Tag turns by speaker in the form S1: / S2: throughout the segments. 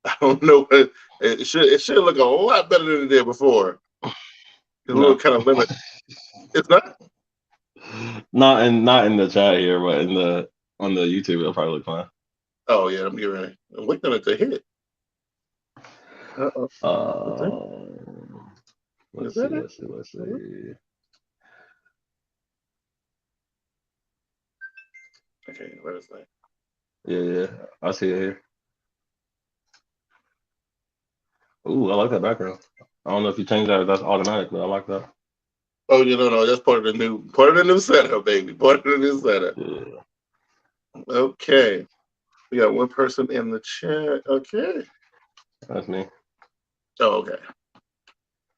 S1: I don't know. It should look a lot better than it did before. It's a little kind of limit. It's not.
S2: Not in the chat here, but on the YouTube, it'll probably look fine.
S1: Oh yeah, I'm getting ready. I'm waiting on it to hit.
S2: Let's see.
S1: Okay, where is that?
S2: Yeah, I see it here. Ooh, I like that background. I don't know if you changed that, if that's automatic, but I like that.
S1: Oh, no, that's part of the new setup, baby. Part of the new setup.
S2: Yeah.
S1: Okay. We got one person in the chat. Okay.
S2: That's me.
S1: Oh, okay.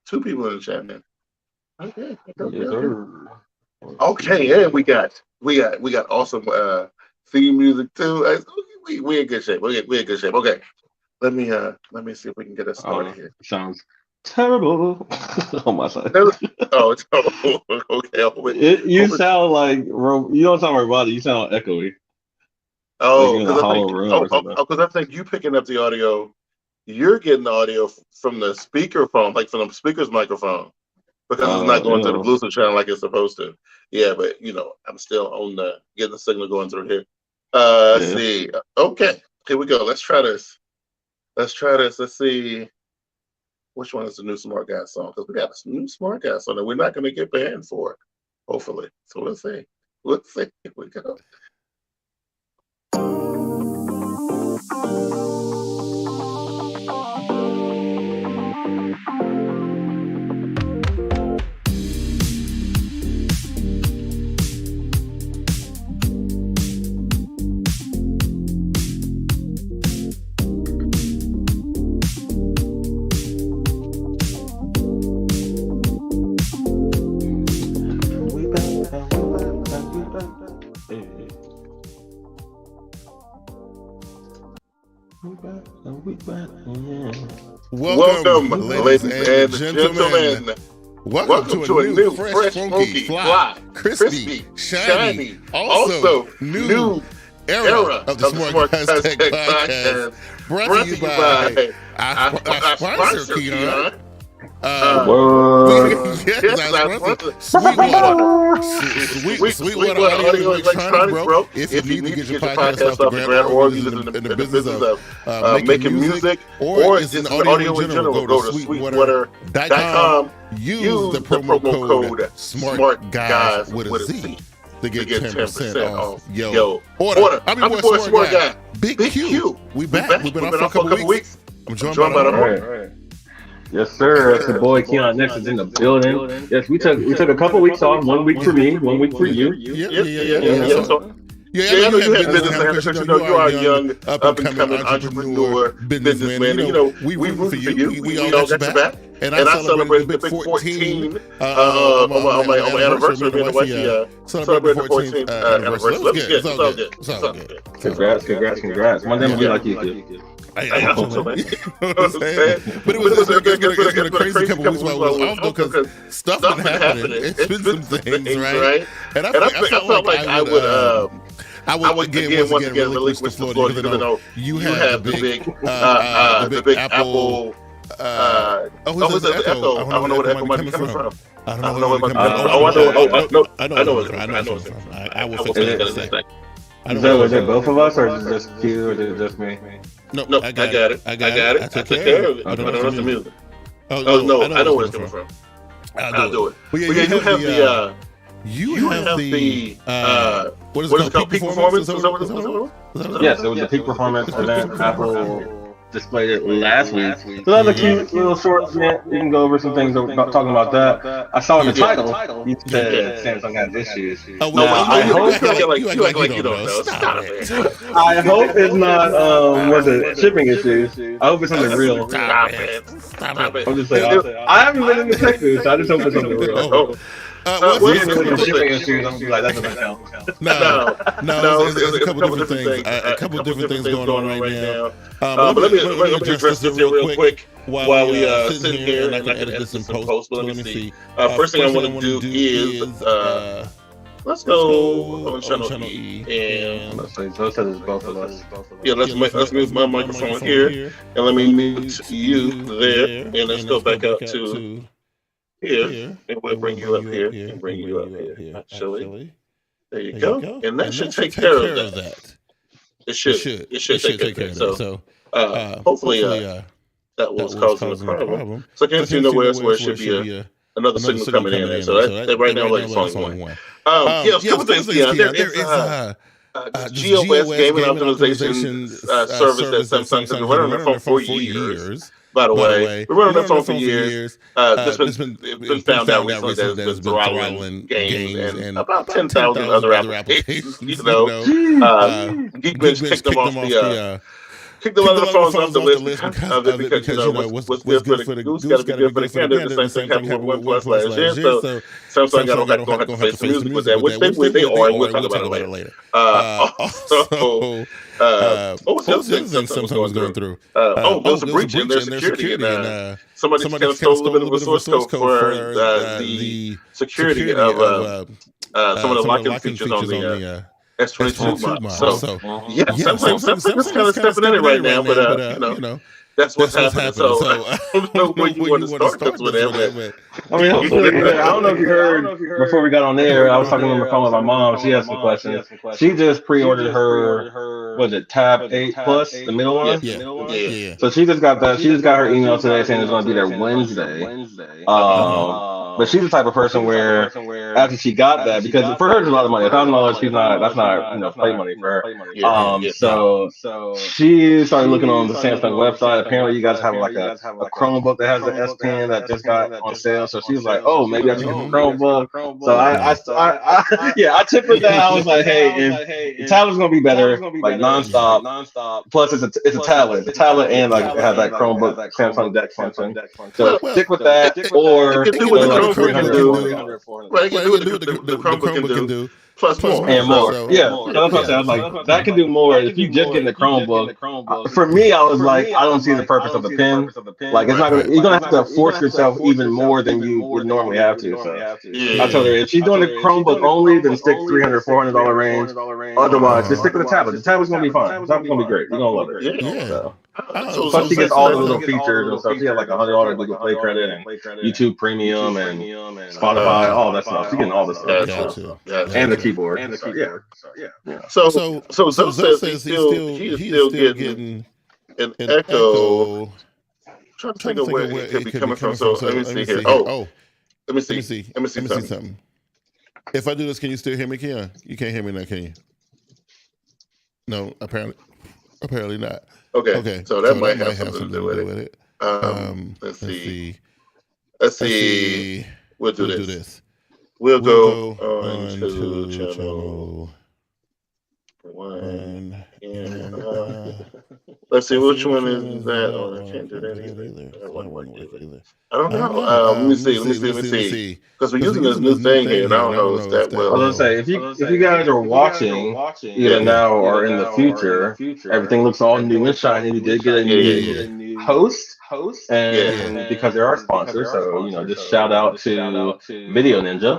S1: 2 people in the chat, man. Okay. Okay, and we got awesome theme music too. We in good shape. We in good shape. Okay. Let me see if we can get us started here.
S2: Sounds terrible on my side.
S1: Oh, it's terrible. Okay.
S2: You sound like you don't sound robotic. You sound echoey.
S1: Oh, because I think you picking up the audio. You're getting the audio from the speakerphone, like from the speaker's microphone, because it's not going to the Bluetooth channel like it's supposed to. Yeah, but I'm still on getting the signal going through here. Let's see. Okay, here we go. Let's try this. Let's see. Which one is the new SmartGuyz song? Because we got a new SmartGuyz song that we're not going to get banned for, hopefully. So let's see. Here we go. Welcome, ladies and gentlemen. Welcome to a new, fresh, funky, fly, crispy, shiny, also new era of the SmartGuyz Podcast. Brought to you by our sponsor, Keyan. Sweetwater Audio Electronics, bro. If you need to get your podcast off the ground, or if you're in the business of making music, or just audio in general, go to sweetwater.com. Use the promo code SmartGuyz with a Z to get 10% off. Yo, order. I'm your boy Smart Guy, Big Q. We back. We've been off for a couple weeks. I'm joined by the homie.
S2: Yes, sir. It's the boy Keyan Next is in the building. Yes, we took a couple weeks off. 1 week for me, 1 week for you.
S1: Yeah. I know you have business because you are a young, up and coming entrepreneur, businessman. We root for you. We all got your back. And I celebrated the big 14 on my anniversary. Me and the wife celebrated the 14th anniversary. It's all good.
S2: Congrats. One day I'm gonna be like you.
S1: I hope so, man. But it was a crazy couple weeks while I was off, though, because stuff been happening. It's been some things, right? And I felt like I would once again relinquish the floor because I know you have the big Apple. Who's the Echo? I don't know where the Echo might be coming from. I don't know where it might be coming from. I know where it's from. I will fix it in a second.
S2: So is it both of us, or is it just Q, or is it just me?
S1: No, I got it. I took care of it. I don't know the music. Oh no, I know where it's coming from. I'll do it. Well, yeah, you have the what is it called? Peak performance?
S2: Yes, it was the peak performance event. Apple displayed it last week. So that was a cute little short event. You can go over some things about talking about that. I saw in the title you said Samsung has issues. I hope
S1: you act like you don't know. Stop it.
S2: I hope it's not shipping issues. I hope it's something real.
S1: Stop it.
S2: I'm just saying. I haven't been in the tech news, so I just hope it's something real. Shipping issues, I'm like, that doesn't count.
S1: No, there's a couple different things. A couple different things going on right now. But let me address this here real quick while we sit here and I can edit this in post. But let me see. First thing I want to do is Let's go on channel E. And
S2: so it's both of us.
S1: Yeah, let's move my microphone here, and let me mute you there, and let's go back out to here, and we'll bring you up here, and bring you up here. Actually, there you go, and that should take care of that. It should take care of that. So, hopefully, that was causing a problem. So I can't see nowhere else where it should be another signal coming in. So that right now, it's only one. Yes, couple things, Keyan. There is GOS gaming optimization service that Samsung has been running on their phone for years. By the way, we're running on their phone for years. It's been found out recently that it's been throttling games and about 10,000 other applications. Geekbench kicked them off kicked a lot of the phones off the list because what's good for the goose got to be good for the gander. The same thing happened with OnePlus last year. So Samsung don't have to play some music with that, which they are, and we'll talk about it later. What was the other thing Samsung was going through? There was a breach in their security, and somebody kind of stole a little bit of a source code for the security of some of the locking features on the S22 model. So Samsung's kind of stepping in it right now, but that's what's happening. So I don't know where you want to start with that.
S2: I don't know if you heard before we got on there. I was talking on the phone with my mom. She had some questions. She just pre-ordered her, was it Tab 8 Plus, the middle one? Yeah. So she just got that. She just got her email today saying it's going to be there Wednesday. But she's the type of person where after she got that, because for her it's a lot of money. $1,000, that's not play money for her. So she started looking on the Samsung website. Apparently you guys have like a Chromebook that has the S Pen that just got on sale. So she was like, "Oh, maybe I should get a Chromebook." So I took her down. I was like, "Hey, the tablet's gonna be better, like nonstop. Plus, it's a tablet. The tablet and like it has that Chromebook Samsung Deck function. So stick with that, or
S1: you can do what the Chromebook can do. Right, you can do what the Chromebook can do. Plus more.
S2: And more. So that's what I said. I was like, that can do more if you just get the Chromebook. For me, I was like, I don't see the purpose of the pen. Like, it's not you're gonna have to force yourself even more than you would normally have to. So I told her, if she's doing the Chromebook only, then stick $300, $400 range. Otherwise, just stick with the tablet. The tablet's gonna be fine. The tablet's gonna be great. You're gonna love it. So. Plus, she gets all the little features and stuff. She has like $100 Google Play credit and YouTube Premium and Spotify, all that stuff. She's getting all this stuff. And the keyboard. So Zoe says he's still getting an echo. I'm trying to think of where it could be coming from. So let me see here. Let me see something.
S3: If I do this, can you still hear me, Keyan? You can't hear me now, can you? No, apparently not.
S1: Okay. So that might have something to do with it. Let's see. We'll do this. We'll go on to channel 1. And let's see, which one is that? Oh, I can't do that either. I don't know. Let me see. Because we're using this new thing here, and I don't know if that well.
S2: I was gonna say, if you guys are watching either now or in the future, everything looks all new and shiny. We did get a new host, and because they're our sponsor, so just shout out to Video Ninja.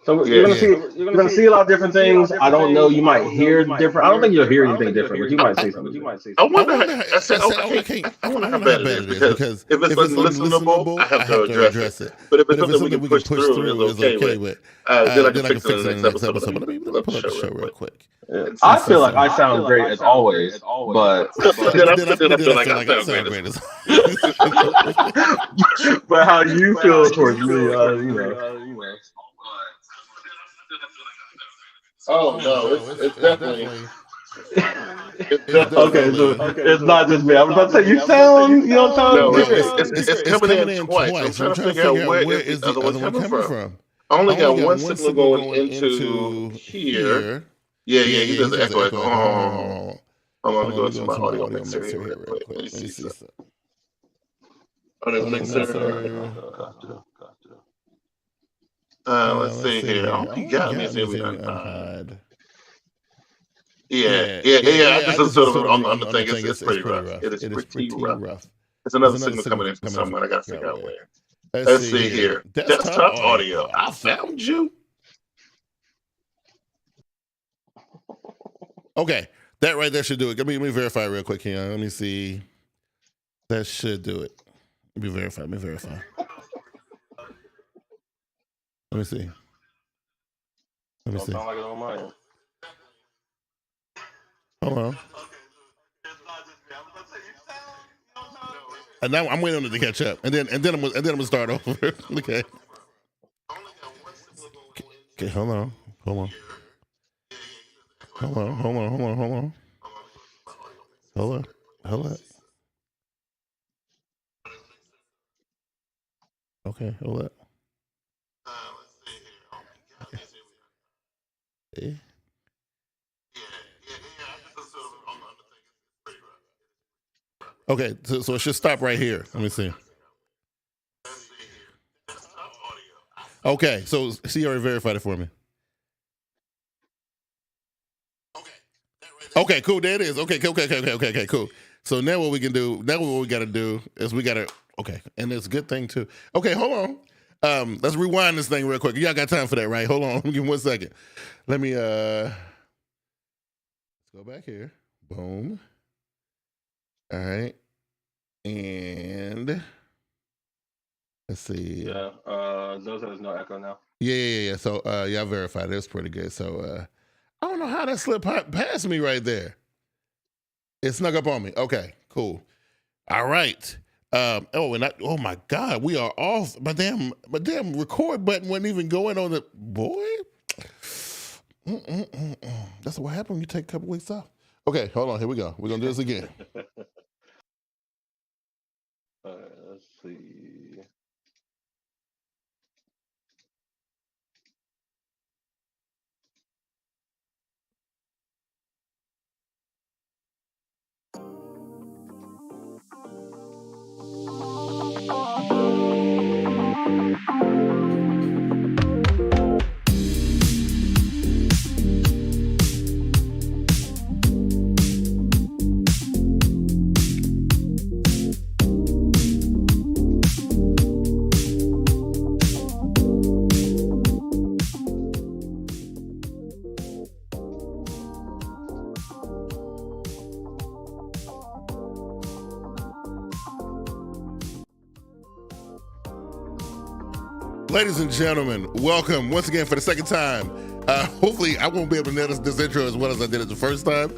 S2: So you're gonna see a lot of different things. I don't know. You might hear different. I don't think you'll hear anything different, but you might see something.
S1: I wonder how bad it is, because if it's unlistenable, I have to address it. But if it's something we can push through, it's okay with. Then I can fix it in the next episode. Let me pull up the show real quick.
S2: I feel like I sound great as always, but
S1: then I feel like I sound great as always.
S2: But how you feel towards me,
S1: Oh no, it's definitely.
S2: Okay, so it's not just me. I was about to say you don't sound.
S1: No, it's coming in twice. I'm trying to figure out where is the other one coming from. I only got one signal going into here. Yeah, he does the echo. I'm gonna go into my audio mixer here real quick. Let me see something. Audio mixer. Let's see here. Oh, you got me. See, we unhide. Yeah. I just sort of on the thing. It's pretty rough. It is pretty rough. It's another signal coming in from somewhere. I gotta figure out where. Let's see here. Desktop audio. I found you.
S3: Okay, that right there should do it. Let me verify real quick, Keyan. Let me see. That should do it. Let me verify. Let me see. Let me see.
S2: Sound like it on mine.
S3: Hold on. And now I'm waiting on it to catch up, and then I'm gonna start over. Okay. Okay, hold on. Okay, hold up. Okay. Okay, so it should stop right here. Let me see. Okay, so she already verified it for me. Okay, cool. There it is. Okay, cool. So now what we got to do is okay, and it's a good thing too. Okay, hold on. Let's rewind this thing real quick. Y'all got time for that, right? Hold on. Give me 1 second. Let me let's go back here. Boom. All right. And let's see.
S2: Yeah. Those there's no echo now.
S3: Yeah. So yeah, I verified it. It's pretty good. So I don't know how that slipped past me right there. It snuck up on me. Okay, cool. All right. Oh my God, we are off. My damn record button wasn't even going on the boy. That's what happened when you take a couple weeks off. Okay, hold on. Here we go. We're gonna do this again.
S2: Let's see.
S3: Ladies and gentlemen, welcome once again for the second time. Hopefully, I won't be able to nail this intro as well as I did it the first time,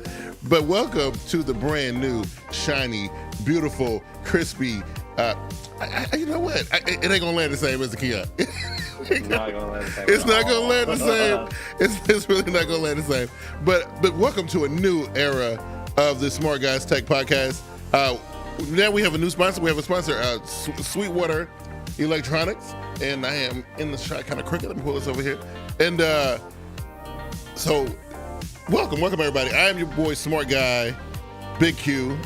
S3: but welcome to the brand new, shiny, beautiful, crispy. You know what? It ain't gonna land the same as the Keyan.
S2: It's not gonna land the same.
S3: It's not gonna land the same. It's really not gonna land the same. But welcome to a new era of the SmartGuyz Tech Podcast. Now we have a new sponsor. We have a sponsor, Sweetwater Electronics, and I am in the shot kind of crooked. Let me pull this over here. And so welcome everybody. I am your boy Smart Guy, Big Q,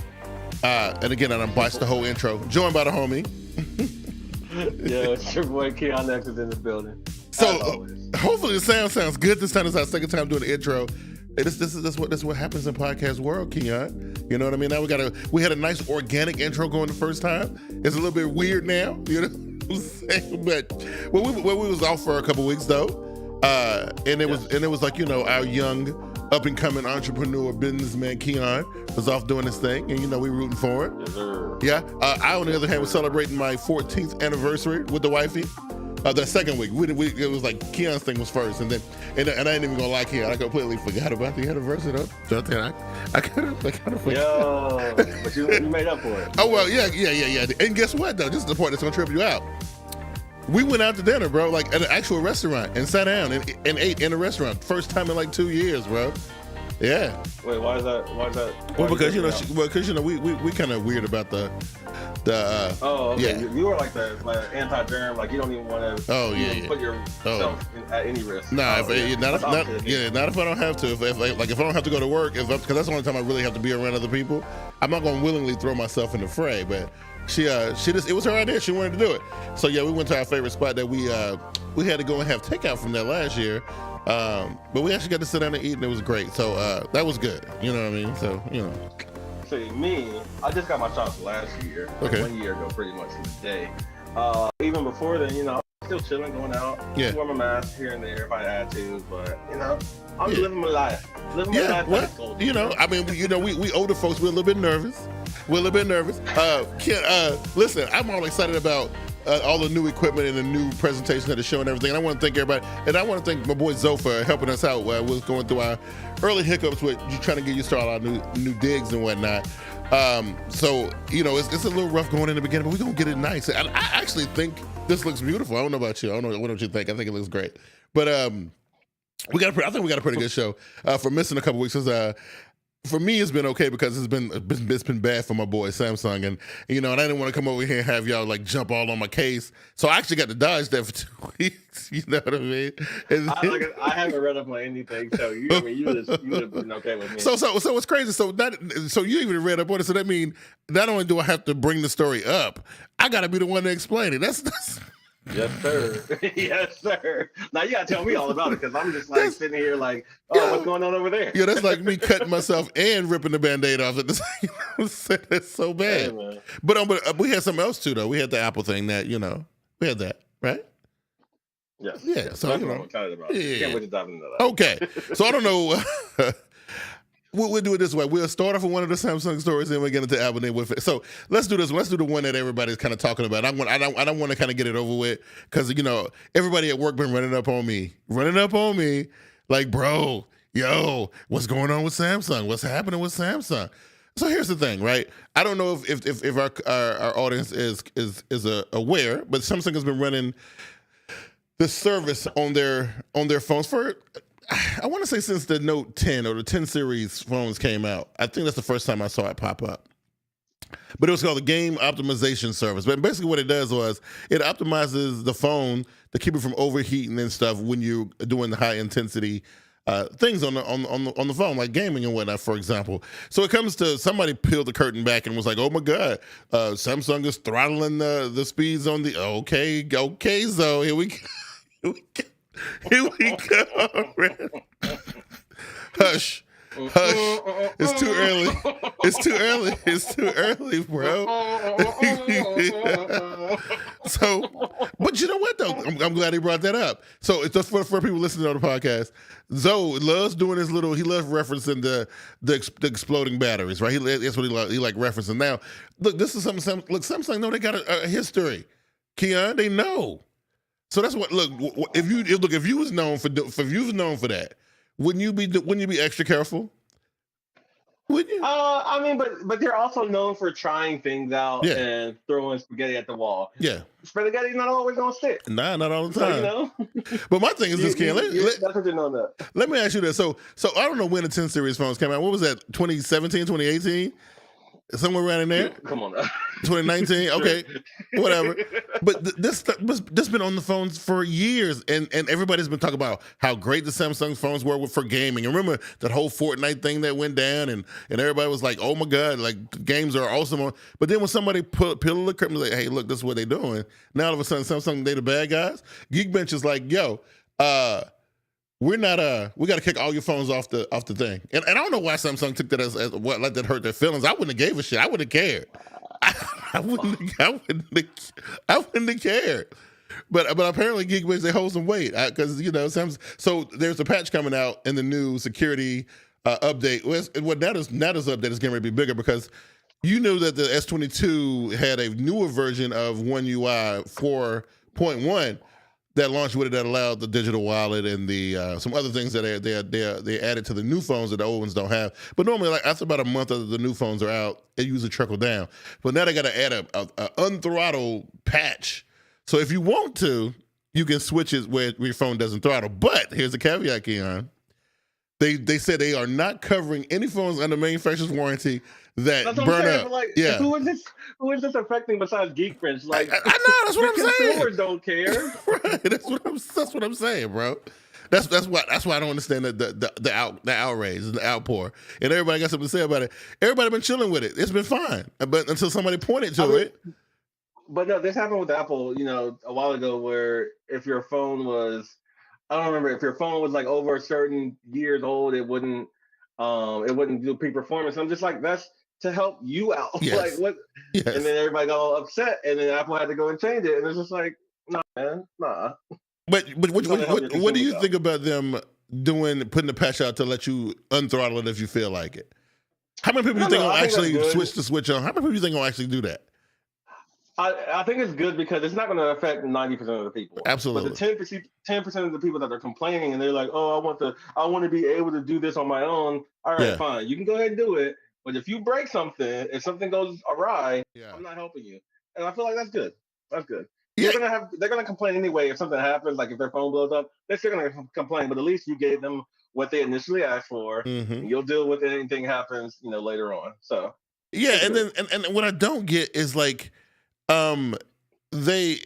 S3: and again I unboxed the whole intro, joined by the homie.
S2: Yeah, it's your boy Keyan next is in the building.
S3: So hopefully the sound sounds good this time. This is our second time doing the intro. This is what happens in podcast world, Keyan. You know what I mean? Now we had a nice organic intro going the first time. It's a little bit weird now, you know what I'm saying? But we was off for a couple weeks though, and it was like, you know, our young up and coming entrepreneur businessman Keyan was off doing his thing, and you know we rooting for it.
S2: Yes, sir.
S3: Yeah. I on the other hand was celebrating my 14th anniversary with the wifey. The second week, it was like Keyan's thing was first, and I ain't even gonna lie, Keyan, I completely forgot about the anniversary though. I kind of forgot.
S2: Yo, but you made up for it.
S3: Oh well, yeah. And guess what though? This is the part that's gonna trip you out. We went out to dinner, bro, like at an actual restaurant, and sat down and ate in a restaurant. First time in like 2 years, bro. Yeah.
S2: Wait, why is that?
S3: Well, because you know, we kind of weird about the.
S2: Oh, okay.
S3: Yeah.
S2: You were like the anti-germ, like you don't even want to.
S3: Oh yeah.
S2: Put yourself at any risk.
S3: Nah, not if I don't have to. If I don't have to go to work, because that's the only time I really have to be around other people. I'm not gonna willingly throw myself in the fray, but. She just, it was her idea. She wanted to do it. So yeah, we went to our favorite spot that we had to go and have takeout from there last year. But we actually got to sit down and eat, and it was great. So that was good. You know what I mean? So, you know.
S2: See, me, I just got my shots last year.
S3: Okay.
S2: 1 year ago, pretty much to the day. Even before then, you know, still chilling, going out.
S3: Yeah.
S2: Wear my mask here and there if I had to, but you know, I'm living my life.
S3: Well, I mean, we older folks, we're a little bit nervous. Listen, I'm all excited about all the new equipment and the new presentation of the show and everything. And I want to thank everybody. And I want to thank my boy Zoe for helping us out while we was going through our early hiccups with you trying to get used to all our new digs and whatnot. So, it's a little rough going in the beginning, but we're going to get it nice. I actually think this looks beautiful. I don't know about you. I don't know what you think. I think it looks great. But I think we got a pretty good show. For missing a couple weeks, for me, it's been okay because it's been bad for my boy Samsung, and I didn't want to come over here and have y'all like jump all on my case. So I actually got to dodge that for 2 weeks. You know what I mean?
S2: I haven't read up on anything, so you would have been okay with me.
S3: So it's crazy. So you even read up on it. So that means not only do I have to bring the story up, I got to be the one to explain it. That's
S2: Yes, sir. Yes, sir. Now you gotta tell me all about it because I'm just like sitting here like, what's going on over there?
S3: Yeah, that's like me cutting myself and ripping the Band-Aid off at the same. That's so bad. Hey, but we had something else too, though. We had the Apple thing that we had that, right?
S2: Yes.
S3: Yeah.
S2: Yes.
S3: So
S2: that's what I'm excited about.
S3: Yeah.
S2: Can't wait to dive into that.
S3: Okay. So I don't know. We'll do it this way. We'll start off with one of the Samsung stories, and we'll get into Apple. With it. So let's do this. Let's do the one that everybody's kind of talking about. I don't want to kind of get it over with because everybody at work been running up on me, like, bro, yo, what's going on with Samsung? What's happening with Samsung? So here's the thing, right? I don't know if our audience is aware, but Samsung has been running this service on their phones for, I want to say, since the Note 10 or the 10 series phones came out. I think that's the first time I saw it pop up. But it was called the Game Optimization Service. But basically what it does was it optimizes the phone to keep it from overheating and stuff when you're doing the high intensity things on the phone, like gaming and whatnot, for example. So it comes to somebody peeled the curtain back and was like, "Oh my God, Samsung is throttling the speeds on the." Okay, so here we go. Here we go. Hush. It's too early. It's too early, bro. So, but you know what, though? I'm glad he brought that up. So, it's just for people listening on the podcast. Zoe loves doing his little, he loves referencing the exploding batteries, right? That's what he like referencing. Now, look, this is something, Samsung know they got a history. Keyan, they know. So that's what. Look, if you was known for that, wouldn't you be extra careful? Wouldn't you?
S2: I mean, but they're also known for trying things out and throwing spaghetti at the wall.
S3: Yeah,
S2: spaghetti's not always gonna stick.
S3: Nah, not all the time.
S2: So,
S3: but my thing is this, Ken.
S2: That's what you know that.
S3: Let me ask you this. So I don't know when the 10 series phones came out. What was that? 2017, 2018? Somewhere around in there?
S2: Come on now.
S3: 2019? Okay, whatever. But this been on the phones for years, and everybody's been talking about how great the Samsung phones were for gaming. And remember that whole Fortnite thing that went down, and everybody was like, oh my God, like games are awesome. But then when somebody peeled the curtain, like, hey, look, this is what they're doing. Now all of a sudden Samsung, they the bad guys. Geekbench is like, yo, we're not we got to kick all your phones off the thing. And I don't know why Samsung took that as what, like that hurt their feelings. I wouldn't have gave a shit. I wouldn't have cared. I wouldn't have cared. But apparently Geekbench, they hold some weight because so there's a patch coming out in the new security update. What that is update is getting ready to be bigger because you knew that the S22 had a newer version of One UI 4.1 that launched with it that allowed the digital wallet and the some other things that they added to the new phones that the old ones don't have. But normally, like after about a month of the new phones are out, it usually trickle down. But now they got to add a unthrottle patch. So if you want to, you can switch it where your phone doesn't throttle. But here's the caveat, Keyan. They said they are not covering any phones under manufacturer's warranty that burn up.
S2: Like,
S3: yeah.
S2: Who is this affecting besides Geekbench? Like,
S3: I know, that's what I'm saying.
S2: Consumers don't care.
S3: Right, that's what I'm saying, bro. That's why I don't understand the outrage and the outpour. And everybody got something to say about it. Everybody been chilling with it. It's been fine, but until somebody pointed to it.
S2: But no, this happened with Apple, a while ago, where if your phone was, I don't remember, if your phone was like over a certain years old, it wouldn't do peak performance. I'm just like, that's to help you out.
S3: Yes.
S2: Like what? Yes. And then everybody got all upset, and then Apple had to go and change it. And it's just like, nah, man, nah.
S3: But what do you think about them putting the patch out to let you unthrottle it if you feel like it? How many people do you think will actually switch the switch on? How many people do you think will actually do that?
S2: I think it's good because it's not going to affect 90% of the people.
S3: Absolutely.
S2: But the 10% of the people that are complaining and they're like, oh, I want to be able to do this on my own. All right, fine. You can go ahead and do it. But if you break something, if something goes awry, I'm not helping you. And I feel like that's good. That's good. Yeah. They're gonna complain anyway if something happens, like if their phone blows up, they're still gonna complain. But at least you gave them what they initially asked for. And you'll deal with anything happens, later on. So
S3: and then and what I don't get is like, they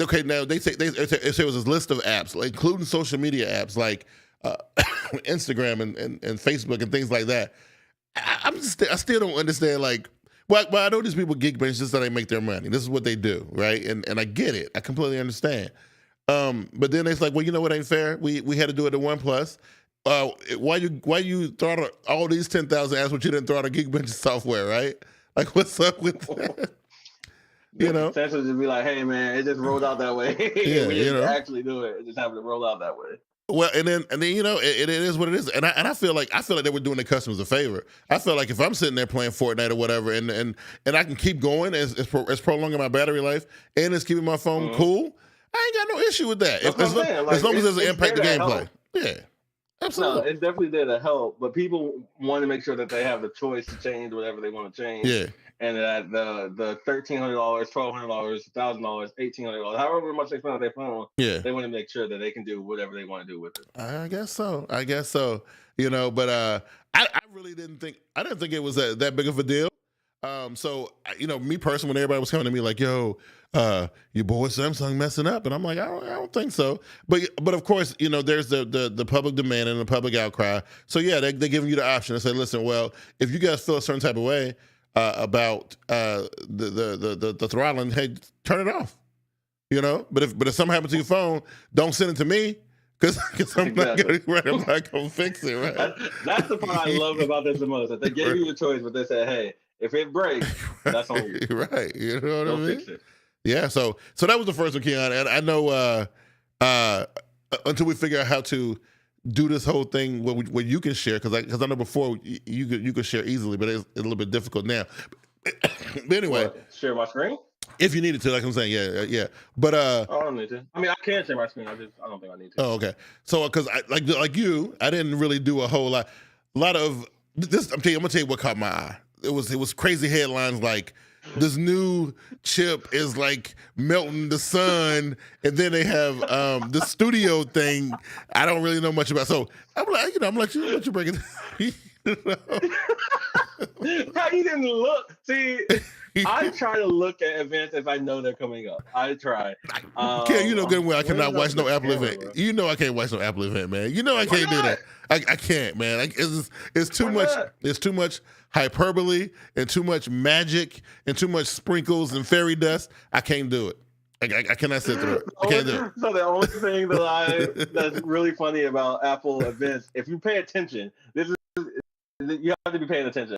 S3: okay, now they say there was this list of apps, like, including social media apps like Instagram and Facebook and things like that. I still don't understand, like, well, I know these people Geekbench just so they make their money. This is what they do, right? And I get it. I completely understand. But then it's like, well, you know what ain't fair? We had to do it at OnePlus. Why you throttle all these 10,000 apps, but you didn't throttle Geekbench software, right? Like, what's up with that?
S2: Essentially, just be like, hey man, it just rolled out that way. We didn't actually do it. It just happened to roll out that way.
S3: Well, and then it is what it is, and I feel like they were doing their customers a favor. I feel like if I'm sitting there playing Fortnite or whatever, and I can keep going as prolonging my battery life and it's keeping my phone cool, I ain't got no issue with that. As long as it doesn't impact the gameplay. Yeah, absolutely.
S2: No, it definitely did help, but people want to make sure that they have the choice to change whatever they want to change.
S3: Yeah.
S2: And that the $1,300, $1,200, $1,000, $1,800, however much they spend on their phone, they want to make sure that they can do whatever they want to do with it.
S3: I guess so. But I really didn't think it was that big of a deal. So me personally, when everybody was coming to me like, yo, your boy Samsung messing up, and I'm like, I don't think so. But of course, there's the public demand and the public outcry. So yeah, they're giving you the option to say, listen, well, if you guys feel a certain type of way about the throttling, hey, turn it off. But if something happens to your phone, don't send it to me, because I'm not gonna fix it. Right.
S2: That's the part I love about this the most. That they gave you the choice, but they said, hey, if it breaks, that's on you.
S3: Right. You know what I mean?
S2: Fix it.
S3: Yeah. So that was the first one, Keyan, and I know until we figure out how to do this whole thing where you can share, because I know before you could share easily, but it's a little bit difficult now. But anyway,
S2: share my screen
S3: if you needed to, like I'm saying, yeah. But
S2: I don't need to. I mean, I can share my screen. I don't think I need to.
S3: Oh, okay. So because I like you, I didn't really do a whole lot of this. I'm gonna tell you what caught my eye. It was crazy headlines like, this new chip is like melting the sun, and then they have the studio thing I don't really know much about. So I'm like, I'm like, let you break it.
S2: How you didn't look? See, I try to look at events if I know they're coming up. I try.
S3: You know good and well I cannot watch no Apple event. Bro. You know I can't watch no Apple event, man. You know I can't do that. I can't, man. It's too much. It's too much hyperbole and too much magic and too much sprinkles and fairy dust. I can't do it. I cannot sit through it. I can't do it.
S2: So the only thing that's really funny about Apple events, if you pay attention, you have to be paying attention.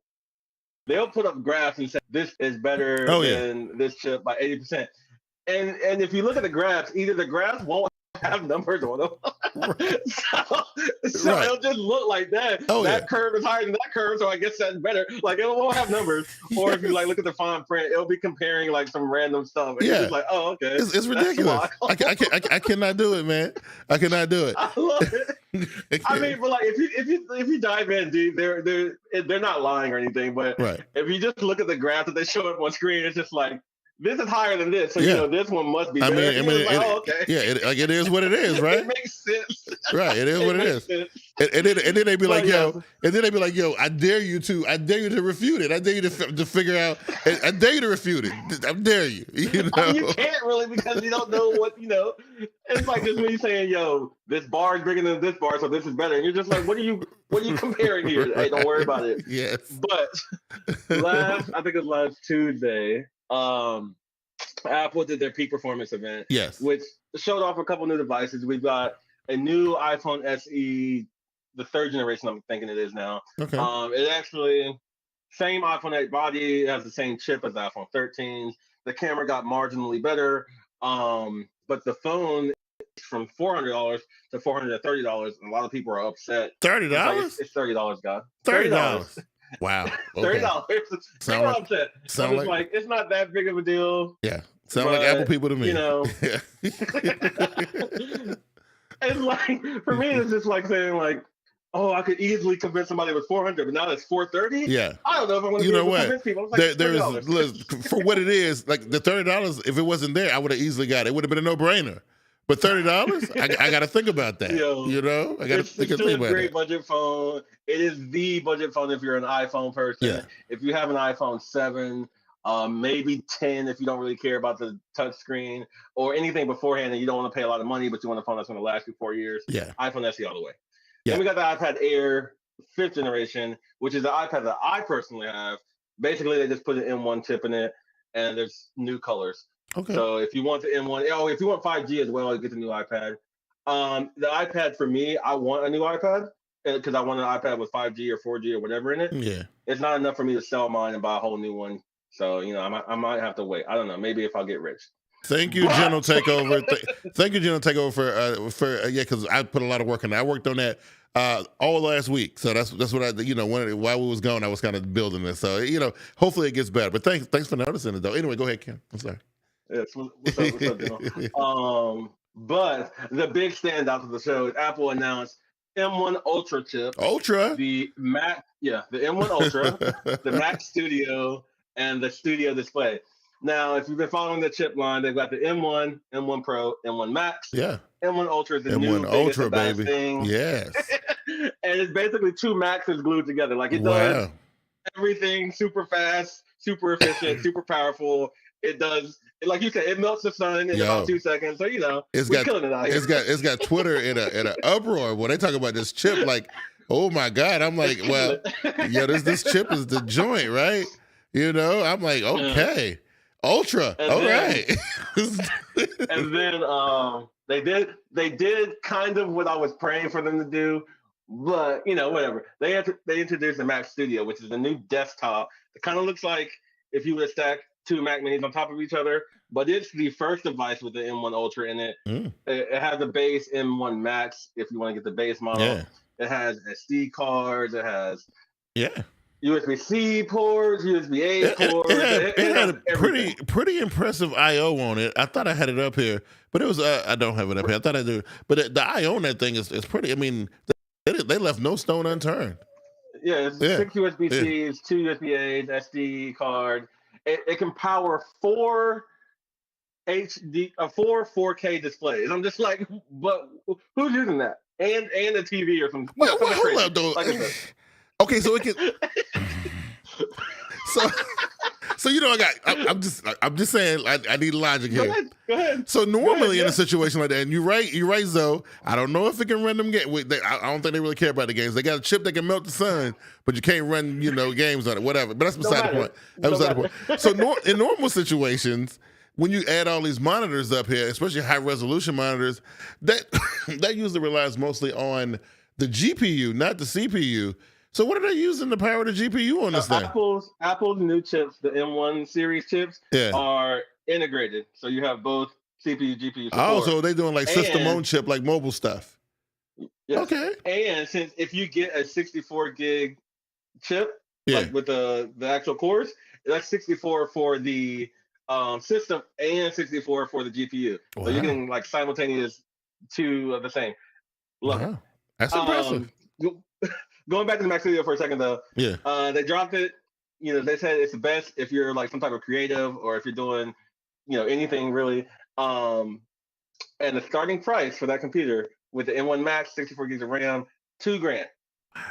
S2: They'll put up graphs and say this is better than this chip by 80%. And if you look at the graphs, either the graphs won't have numbers on them. so it'll just look like that. That curve is higher than that curve, so I guess that's better. Like, it won't have numbers. Or if you look at the fine print, it'll be comparing like some random stuff. And you're just like, oh, okay.
S3: It's ridiculous. I cannot do it, man. I cannot do it.
S2: I love it. I mean, but like if you dive in deep, they're not lying or anything. But if you just look at the graph that they show up on screen, it's just like, this is higher than this, so this one must be better. I mean, okay.
S3: Yeah, it is what it is, right?
S2: It makes sense.
S3: Right, it is what it is. And then they be like, yo, I dare you to refute it. I dare you to figure out. I dare you to refute it. I dare you.
S2: I mean, you can't really, because you don't know what It's like just me saying, yo, this bar is bigger than this bar, so this is better. And you're just like, what are you comparing here? Hey, don't worry about it.
S3: Yes.
S2: But I think it was last Tuesday. Apple did their peak performance event, which showed off a couple new devices. We've got a new iPhone SE, the third generation, I'm thinking it is now.
S3: Okay.
S2: It actually, same iPhone 8 body, has the same chip as the iPhone 13. The camera got marginally better, but the phone from $400 to $430, and a lot of people are upset.
S3: $30?
S2: It's $30, God.
S3: $30. Wow. Okay.
S2: $30. People are upset. So it's like it's not that big of a deal.
S3: Yeah. Sound like Apple people to me.
S2: You know. It's like, for me, it's just like saying like, oh, I could easily convince somebody with $400, but now it's $430.
S3: Yeah,
S2: I don't know if I'm going to be able to convince people. Like,
S3: there's for what it is, like the $30. If it wasn't there, I would have easily got it. It would have been a no-brainer. But $30, I got to think about that. You know, I got to think about it. It's a great
S2: budget phone. It is the budget phone if you're an iPhone person.
S3: Yeah.
S2: If you have an iPhone 7. Maybe 10 if you don't really care about the touch screen or anything beforehand and you don't want to pay a lot of money, but you want a phone that's going to last you 4 years.
S3: Yeah.
S2: iPhone SE all the way.
S3: Yeah.
S2: Then we got the iPad Air 5th generation, which is the iPad that I personally have. Basically, they just put an M1 chip in it and there's new colors.
S3: Okay.
S2: So if you want the M1, if you want 5G as well, you get the new iPad. The iPad for me, I want a new iPad because I want an iPad with 5G or 4G or whatever in it.
S3: Yeah.
S2: It's not enough for me to sell mine and buy a whole new one. So, you know, I might have to wait. I don't know. Maybe if I get rich.
S3: Thank you, General Takeover. Thank you, General Takeover, for because I put a lot of work on that. I worked on that all last week. So that's what I, you know, while we was gone, I was kind of building this. So, you know, hopefully it gets better. But thanks for noticing it, though. Anyway, go ahead, Ken. I'm sorry.
S2: Yes, what's up, but the big standout of the show is Apple announced M1 Ultra chip. The Mac, the M1 Ultra, the Mac Studio, and the Studio Display. Now, if you've been following the chip line, they've got the M1, M1 Pro, M1 Max.
S3: Yeah.
S2: M1 Ultra is the
S3: M1
S2: new
S3: Ultra,
S2: biggest
S3: baby.
S2: thing.
S3: Yes.
S2: And it's basically two Maxes glued together. Like it does everything super fast, super efficient, super powerful. It does, like you said, it melts the sun in about 2 seconds. So, you know, we're killing it out here.
S3: It's got Twitter in an uproar when they talk about this chip. Like, oh my God. I'm like, well, this chip is the joint, right? You know, I'm like, okay, Ultra, all right.
S2: And then they did kind of what I was praying for them to do, but you know, whatever. They introduced the Mac Studio, which is a new desktop. It kind of looks like if you would stack two Mac Minis on top of each other, but it's the first device with the M1 Ultra in it. It has the base M1 Max if you want to get the base model. Yeah. It has SD cards. It has USB-C ports, USB-A ports.
S3: It had a pretty impressive I/O on it. I thought I had it up here, but it was I don't have it up here. I thought I do, but the I/O on that thing is pretty. I mean, they left no stone unturned.
S2: Yeah, it's 6 USB-Cs, 2 USB-As, SD card. It can power 4 4K displays. I'm just like, but who's using that? And a TV or something.
S3: Well, hold up, though. Okay, so it can. So you know, I'm just saying, I need logic here.
S2: Go ahead.
S3: So normally in a situation like that, and you're right, Zoe. I don't know if it can run them games. I don't think they really care about the games. They got a chip that can melt the sun, but you can't run, games on it, whatever. But that's beside the point. That's beside the point. So in normal situations, when you add all these monitors up here, especially high resolution monitors, that usually relies mostly on the GPU, not the CPU. So what are they using to power the GPU on this thing?
S2: Apple's new chips, the M1 series chips, are integrated. So you have both CPU, GPU support.
S3: Oh, so they're doing like system on chip, like mobile stuff.
S2: Yes.
S3: Okay.
S2: And since if you get a 64 gig chip, like with the actual cores, that's 64 for the system and 64 for the GPU. Wow. So you're getting like simultaneous two of the same. Look,
S3: that's impressive.
S2: Going back to the Mac Studio for a second, though.
S3: Yeah.
S2: They dropped it. They said it's the best if you're like some type of creative or if you're doing, anything really. And the starting price for that computer with the M1 Max, 64 gigs of RAM, $2,000.
S3: Wow.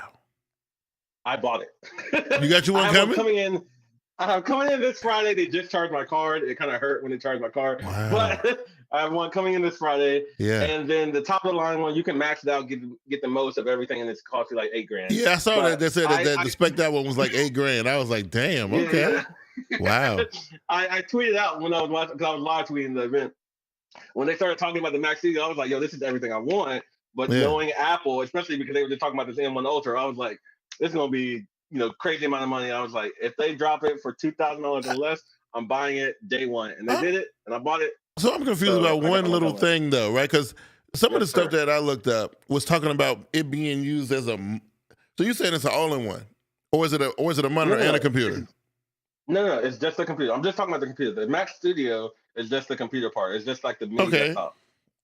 S2: I bought it.
S3: You got your one coming?
S2: Coming in this Friday. They just charged my card. It kind of hurt when they charged my card.
S3: Wow.
S2: But I have one coming in this Friday.
S3: Yeah.
S2: And then the top of the line one, you can max it out, get the most of everything, and it's cost you like $8,000.
S3: Yeah, I saw that. They said that the spec that one was like $8,000. I was like, damn, okay. Yeah. Wow.
S2: I tweeted out when I was watching, because I was live tweeting the event. When they started talking about the Mac Studio, I was like, yo, this is everything I want. But knowing Apple, especially because they were just talking about this M1 Ultra, I was like, this is going to be, crazy amount of money. I was like, if they drop it for $2,000 or less, I'm buying it day one. And they did it, and I bought it.
S3: So I'm confused about one little thing, though, right? Because some of the stuff that I looked up was talking about it being used as a. So you saying it's an all-in-one, or is it a monitor and a computer?
S2: No, it's just the computer. I'm just talking about the computer. The Mac Studio is just the computer part. It's just like the mini desktop.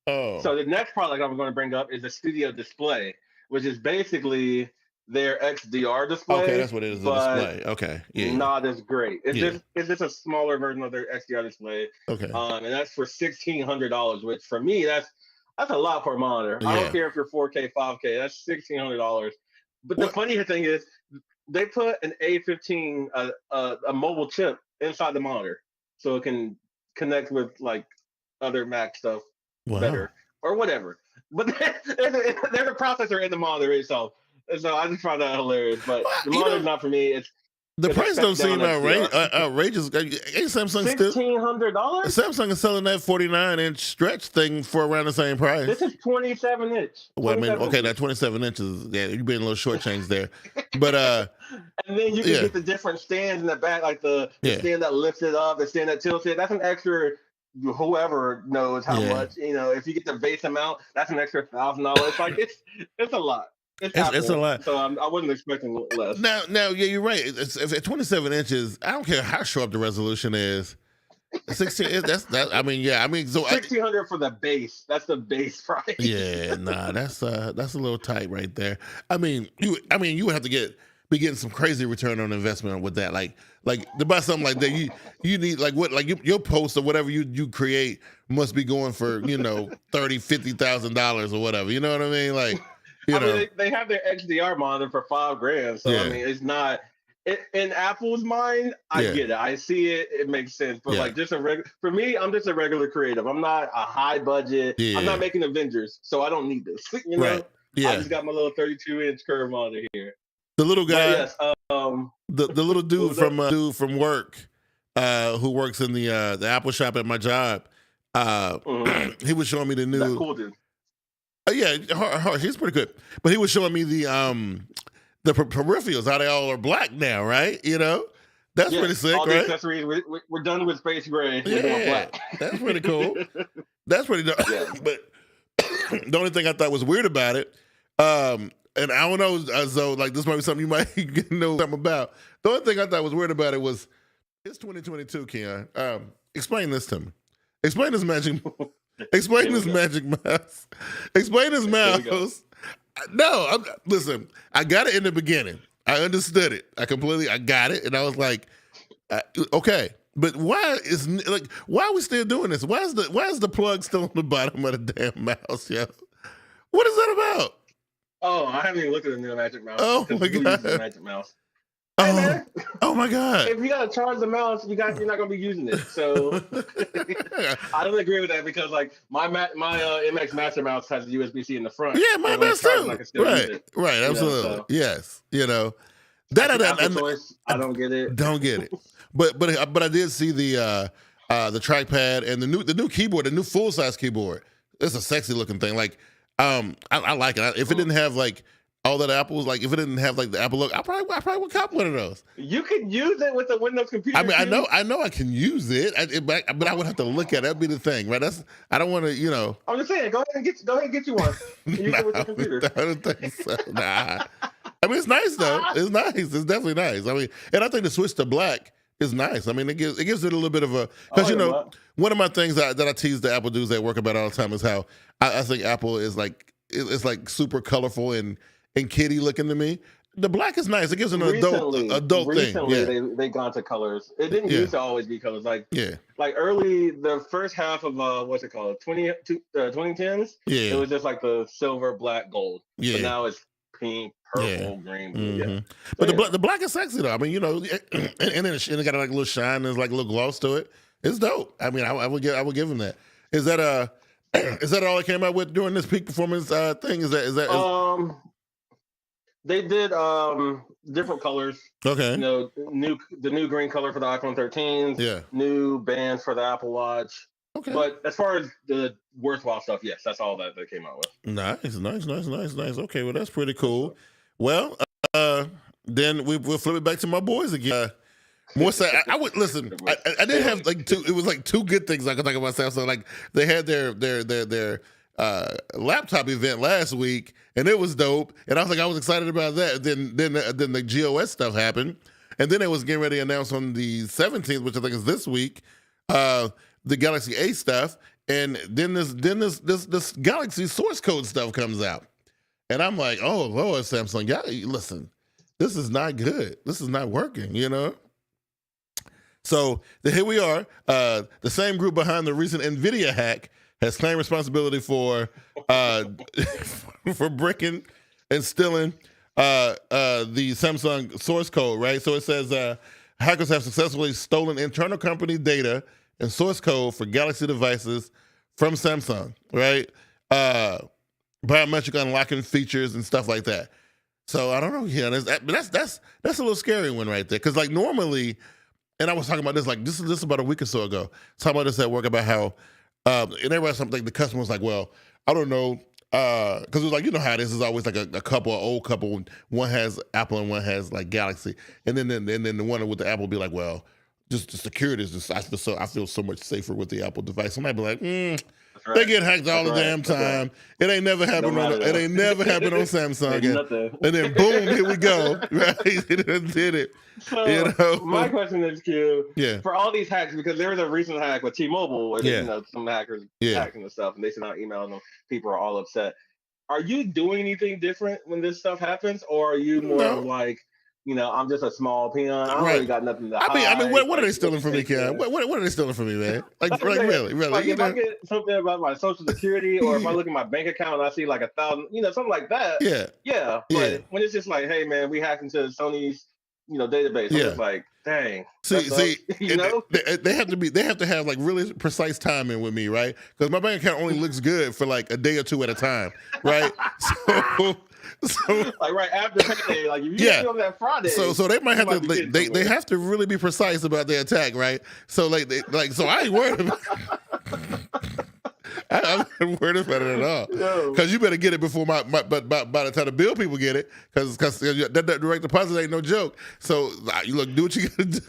S2: Oh. So the next product I'm going to bring up is the Studio Display, which is basically their XDR display.
S3: Okay, that's what it is. The display. Okay, yeah.
S2: Not as great. It's just a smaller version of their XDR display.
S3: Okay.
S2: And that's for $1,600, which for me that's a lot for a monitor. Yeah. I don't care if you're 4K, 5K. That's $1,600. But the funny thing is, they put an A15, a mobile chip inside the monitor, so it can connect with like other Mac stuff better or whatever. But there's a processor in the monitor itself, so I just find that hilarious. But the monitor's not for me.
S3: The price don't seem outrageous. Ain't Samsung still
S2: $1,600?
S3: Samsung is selling that 49-inch stretch thing for around the same price.
S2: This is 27-inch.
S3: Well, I mean, okay, that 27 inches, yeah, you're being a little shortchanged there. But
S2: and then you can get the different stands in the back, like the stand that lifts it up, the stand that tilts it. That's an extra. Whoever knows how much, if you get the base amount, that's an extra $1,000. Like it's a lot. It's a lot. So I wasn't expecting less.
S3: Now, yeah, you're right. If at 27 inches, I don't care how short the resolution is. 16. That's. I mean, yeah. I mean, so
S2: $1,600 for the base. That's the base price.
S3: Yeah, nah, that's a little tight right there. I mean, you would have to be getting some crazy return on investment with that. Like to buy something like that, you need your post or whatever you create must be going for $30,000-$50,000 or whatever. You know what I mean? Like.
S2: They have their XDR monitor for $5,000, so I mean, it's not in Apple's mind. I get it, I see it, it makes sense. But like, just for me, I'm just a regular creative. I'm not a high budget. Yeah. I'm not making Avengers, so I don't need this. Right. Yeah. I just got my little 32-inch curved monitor here.
S3: The little guy, the little dude from work, who works in the Apple shop at my job. He was showing me the new.
S2: That cool dude.
S3: Yeah, harsh. He's pretty good. But he was showing me the peripherals, how they all are black now, right? That's pretty sick,
S2: all
S3: right?
S2: The accessories, we're done with space gray.
S3: Yeah, black. That's pretty cool. That's pretty dope. Yeah. But the only thing I thought was weird about it, and I don't know, so like this might be something you might know something about. The only thing I thought was weird about it was it's 2022, Keyan. Explain this to me. Explain this magic. Explain this magic mouse. Explain this mouse. No, listen. I got it in the beginning. I understood it. I got it, and I was like, okay. But why are we still doing this? Why is the plug still on the bottom of the damn mouse, yo? What is that about?
S2: Oh, I haven't even looked at the new Magic Mouse.
S3: Oh my god,
S2: the Magic Mouse.
S3: Oh my god!
S2: If you gotta charge the mouse, you're not gonna be using it. So I don't agree with that because like my MX Master Mouse has a USB-C in the front.
S3: Yeah, my mouse too. Right, absolutely. Yes,
S2: that I don't get it.
S3: Don't get it. But I did see the trackpad and the new keyboard, the new full size keyboard. It's a sexy looking thing. Like I like it. If it didn't have like all that Apple was like, if it didn't have like the Apple look, I probably would cop one of those.
S2: You could use it with a Windows computer.
S3: I mean, I know I can use it, but I would have to look at it. That'd be the thing, right? I don't want to,
S2: I'm just saying, go ahead and get you one. Use it with your computer.
S3: I don't think so. Nah. I mean, it's nice though. It's nice. It's definitely nice. I mean, and I think the switch to black is nice. I mean, it gives it a little bit of a because one of my things that I tease the Apple dudes at work about all the time is how I think Apple is like it's like super colorful and kiddie looking to me. The black is nice. It gives an adult thing.
S2: Recently, they gone to colors. It didn't used to always be colors. Like early, the first half of what's it called, 2010s. Yeah, it was just like the silver, black, gold. Yeah, but now it's pink, purple, green, blue. Mm-hmm.
S3: But the black is sexy though. I mean, and then it got like a little shine. There's like a little gloss to it. It's dope. I mean, I would give him that. Is that all it came out with during this peak performance thing? Is that
S2: they did different colors.
S3: Okay.
S2: The new green color for the iPhone 13s.
S3: Yeah.
S2: New bands for the Apple Watch.
S3: Okay.
S2: But as far as the worthwhile stuff, yes, that's all that they came out with.
S3: Nice. Okay, well that's pretty cool. Well, then we'll flip it back to my boys again. More sad. I would listen. I did have like two. It was like two good things I could think of myself. So like they had their laptop event last week, and it was dope. And I was excited about that. Then the GOS stuff happened, and then it was getting ready to announce on the 17th, which I think is this week, the Galaxy A stuff. And then this Galaxy source code stuff comes out, and I'm like, oh Lord, Samsung, listen, this is not good. This is not working, So here we are. The same group behind the recent NVIDIA hack has claimed responsibility for breaking and stealing the Samsung source code, right? So it says hackers have successfully stolen internal company data and source code for Galaxy devices from Samsung, right? Biometric unlocking features and stuff like that. So I don't know, that's a little scary one right there. Because normally, and I was talking about this this is about a week or so ago. Talking about this at work about how, and everybody something the customer was like, well, I don't know, because it was like how this is always like a couple, an old couple. One has Apple and one has Galaxy, and then the one with the Apple will be like, well, just the security is just I feel so much safer with the Apple device. Somebody be like, right. They get hacked all the damn time. Right. It ain't never happened on Samsung. And then boom, here we go. Right? It did it.
S2: So my question is, Q, for all these hacks, because there was a recent hack with T-Mobile where some hackers hacking the stuff and they sent out emailing them. People are all upset. Are you doing anything different when this stuff happens, or are you more like, I'm just a small peon. I don't really got nothing to hide.
S3: I mean, what are they stealing from me, Keyan? What are they stealing from me, man? Really?
S2: Like if I get something about my social security, or if I look at my bank account and I see 1,000, something like that. Yeah. But when it's just like, hey, man, we hacked into Sony's, database. I'm just like, dang.
S3: See, they have to have really precise timing with me, right? Because my bank account only looks good for a day or two at a time, right? So
S2: right after payday, if you get on that Friday.
S3: So they might have to they have to really be precise about their attack, right? So so I ain't worried about I'm not worried about it at all. Because you better get it before by the time the bill people get it, because that direct deposit ain't no joke. So you do what you gotta do.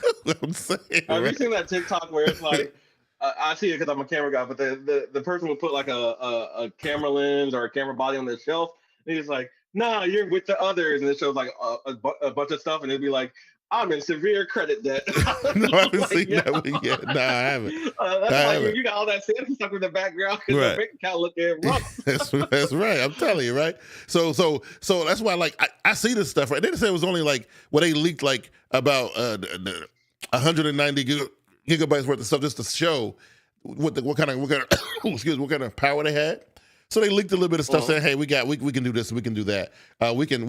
S3: I'm saying.
S2: Have you seen that TikTok where it's like, I see it because I'm a camera guy, but the person would put a camera lens or a camera body on their shelf, and he's like, nah, you're with the others, and it shows a bunch of stuff, and it'd be like, I'm in severe credit debt.
S3: No, I haven't seen that one yet. No, I haven't.
S2: You got all that Santa stuff in the background because the bank account looking rough.
S3: That's right. I'm telling you, right? So that's why I see this stuff. Right? They didn't say it was only they leaked about 190 gigabytes worth of stuff just to show what kind of power they had. So they leaked a little bit of stuff saying, "Hey, we can do this, we can do that. We can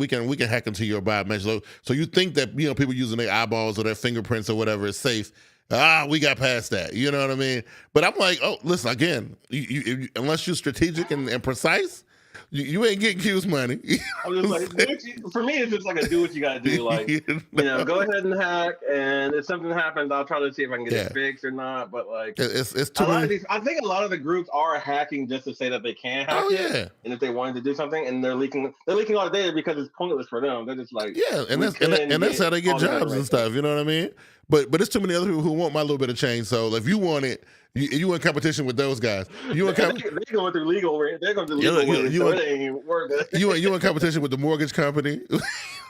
S3: hack into your biometrics." So you think that people using their eyeballs or their fingerprints or whatever is safe? We got past that. You know what I mean? But I'm like, oh, listen, again, you, unless you're strategic and precise, you ain't getting Q's money.
S2: I'm just for me, it's just do what you got to do. Go ahead and hack, and if something happens, I'll try to see if I can get it fixed or not. But
S3: it's too many.
S2: I think a lot of the groups are hacking just to say that they can hack it, and if they wanted to do something, and they're leaking all the data because it's pointless for them. They're just
S3: and that's how they get jobs and stuff. You know what I mean? But it's too many other people who want my little bit of change. So if you want it, you in competition with those guys. They're going
S2: through legal. They're going through legal. So it ain't even worth it.
S3: You in competition with the mortgage company. You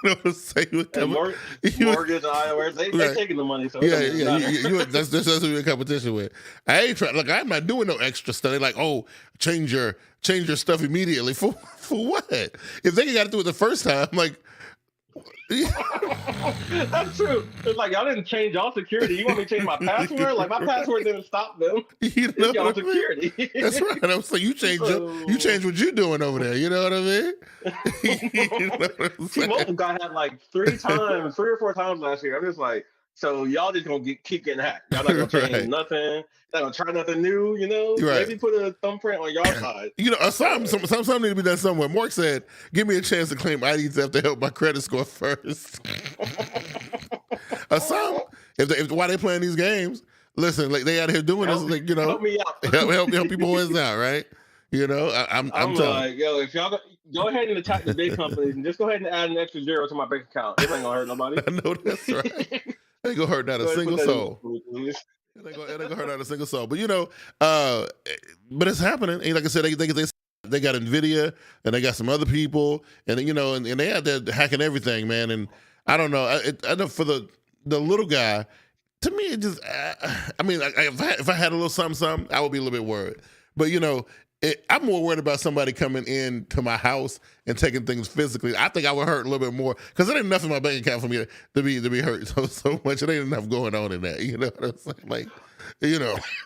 S3: know what I'm saying?
S2: Mortgage, IRS, they taking the money. So
S3: that's who you're in competition with. I ain't trying. Look, I'm not doing no extra stuff. They're like, oh, change your stuff immediately. For what? If they got to do it the first time, I'm like.
S2: That's true. It's y'all didn't change y'all security. You want me to change my password? My password didn't stop them. It's y'all security.
S3: That's right. I'm saying you change what you're doing over there. You know what I mean?
S2: T-Mobile got hacked 3 or 4 times last year. I'm just so y'all just gonna keep getting hacked. Y'all not gonna change nothing. Not gonna try nothing new. Maybe put a thumbprint on your side.
S3: Something need to be done somewhere. Mark said, "Give me a chance to claim ID theft to help my credit score first." If while they playing these games, listen, they out here doing this,
S2: help me out.
S3: help people boys out, right? I'm
S2: telling yo, if y'all go ahead and attack the big companies and just go ahead and add an extra zero to my bank account. It ain't gonna hurt nobody.
S3: I know that's right. They ain't gonna hurt not a single soul. It ain't gonna hurt not a single soul. But but it's happening. And like I said, they NVIDIA and they got some other people, and and they out there hacking everything, man. And I don't know. I know for the little guy, to me, it just. If I had a little something, I would be a little bit worried. But I'm more worried about somebody coming in to my house and taking things physically. I think I would hurt a little bit more because there ain't enough in my bank account for me to be hurt so much. It ain't enough going on in that. You know what I'm saying? Like,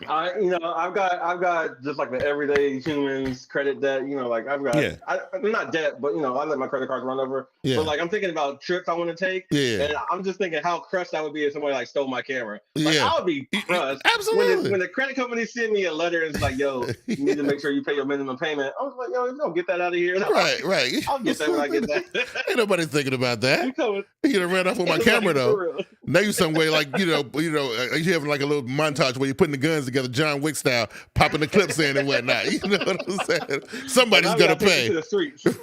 S2: I've got just like the everyday humans credit debt. I've got. Yeah. I'm not debt, but I let my credit cards run over. Yeah. But I'm thinking about trips I want to take. Yeah. And I'm just thinking how crushed I would be if somebody stole my camera. I would be crushed.
S3: Absolutely.
S2: When the credit company send me a letter and it's like, yo, you need to make sure you pay your minimum payment. I was like, yo, don't get that out of here.
S3: Right.
S2: I'll get that when I get that.
S3: Ain't nobody thinking about that. You done ran off with my camera though. Now you some way you having like a little montage where you're putting the guns together, John Wick style, popping the clips in and whatnot. You know what I'm saying? Somebody's gonna pay.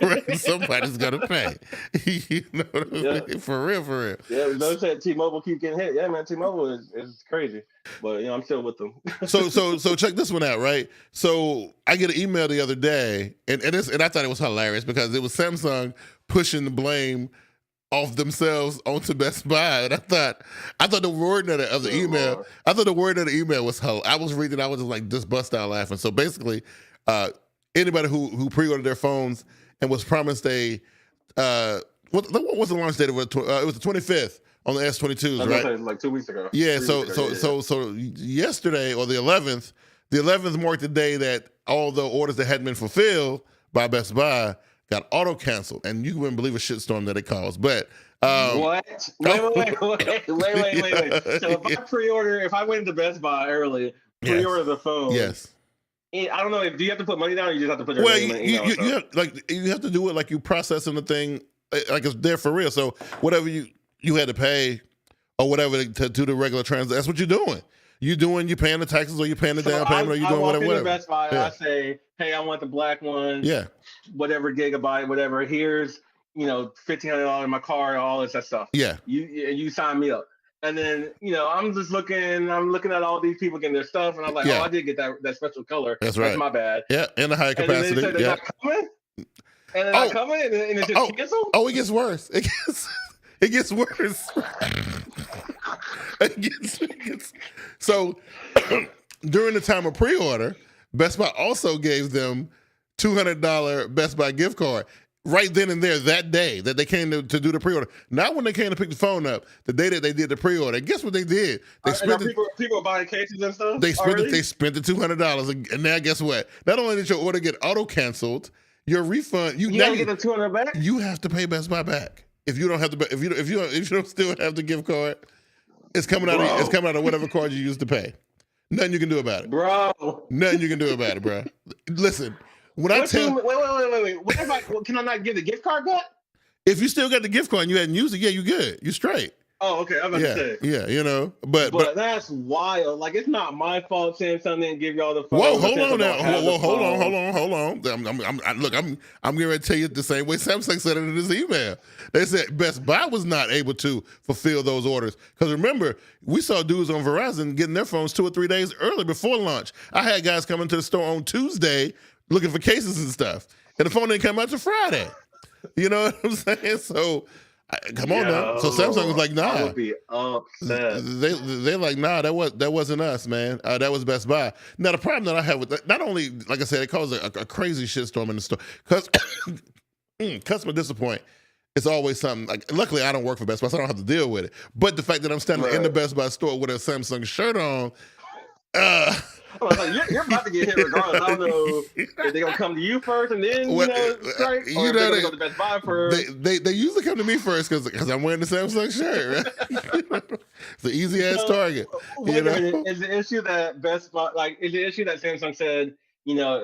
S3: Right? Somebody's gonna pay. You know what I mean? For real.
S2: Yeah, those said T-Mobile keep getting hit. Yeah, man, T-Mobile is crazy. But I'm still with them.
S3: So check this one out, right? So I get an email the other day, and I thought it was hilarious because it was Samsung pushing the blame off themselves onto Best Buy, and I thought the word of the email. Lord. I thought the word of the email was hell. I was reading, I was just bust out laughing. So basically, anybody who pre-ordered their phones and was promised what was the launch date of it? It was the 25th on the S22s, right?
S2: Like 2 weeks ago.
S3: Yeah. So yesterday or the 11th marked the day that all the orders that hadn't been fulfilled by Best Buy got auto canceled, and you wouldn't believe a shitstorm that it caused. But
S2: what? Wait. So if I went to Best Buy early, pre-order the phone.
S3: Yes.
S2: I don't know. Do you have to put money down, or you just have to put your name in email?
S3: You have to do it like you processing the thing, like it's there for real. So whatever you had to pay, or whatever to do the regular transaction, that's what you're doing. You're paying the taxes, or you're paying the down payment, or you're doing whatever. I walk into Best Buy, I say, hey, I want the black one. Yeah.
S2: Whatever gigabyte, whatever. Here's, $1,500 in my card, all this stuff.
S3: Yeah.
S2: You sign me up. And then, I'm looking at all these people getting their stuff, and I'm like, I did get that special color.
S3: That's right.
S2: That's my bad.
S3: Yeah, and the high capacity.
S2: And then they said they're not coming? And they're not coming, and it's just canceled?
S3: Oh, it gets worse. It gets worse. So during the time of pre-order, Best Buy also gave them $200 Best Buy gift card right then and there that day that they came to do the pre-order. Not when they came to pick the phone up, the day that they did the pre-order. And guess what they did? They spent
S2: people are buying cases and stuff.
S3: They spent the $200, and now guess what? Not only did your order get auto canceled, your refund
S2: you gotta get the $200 back.
S3: You have to pay Best Buy back if you don't have to. If you don't still have the gift card. It's coming out of whatever card you used to pay. Nothing you can do about it,
S2: bro.
S3: Nothing you can do about it, bro. Listen, wait.
S2: Can I not give the gift card back?
S3: If you still got the gift card and you hadn't used it, you're good. You're straight.
S2: Oh, okay. I'm about to say.
S3: Yeah, but
S2: that's wild. Like, it's not my fault Samsung didn't give y'all the phone.
S3: Whoa, hold on now. Hold on. I'm going to tell you the same way Samsung said it in his email. They said Best Buy was not able to fulfill those orders. Because remember, we saw dudes on Verizon getting their phones 2 or 3 days early before launch. I had guys coming to the store on Tuesday looking for cases and stuff. And the phone didn't come out till Friday. You know what I'm saying? So... come on now. So Samsung was like, nah.
S2: I would be upset.
S3: They're like, nah, that wasn't us, man. That was Best Buy. Now, the problem that I have with that, not only, like I said, it caused a crazy shitstorm in the store. Because customer disappointment is always something. Like, luckily, I don't work for Best Buy, so I don't have to deal with it. But the fact that I'm standing in the Best Buy store with a Samsung shirt on,
S2: you're about to get hit regardless. I don't know if they're gonna come to you first and then strike, or if they're gonna go to Best Buy first.
S3: They usually come to me first because I'm wearing the Samsung shirt. Right? It's an easy ass target.
S2: Wait a minute. Is the issue that Best Buy is the issue that Samsung said,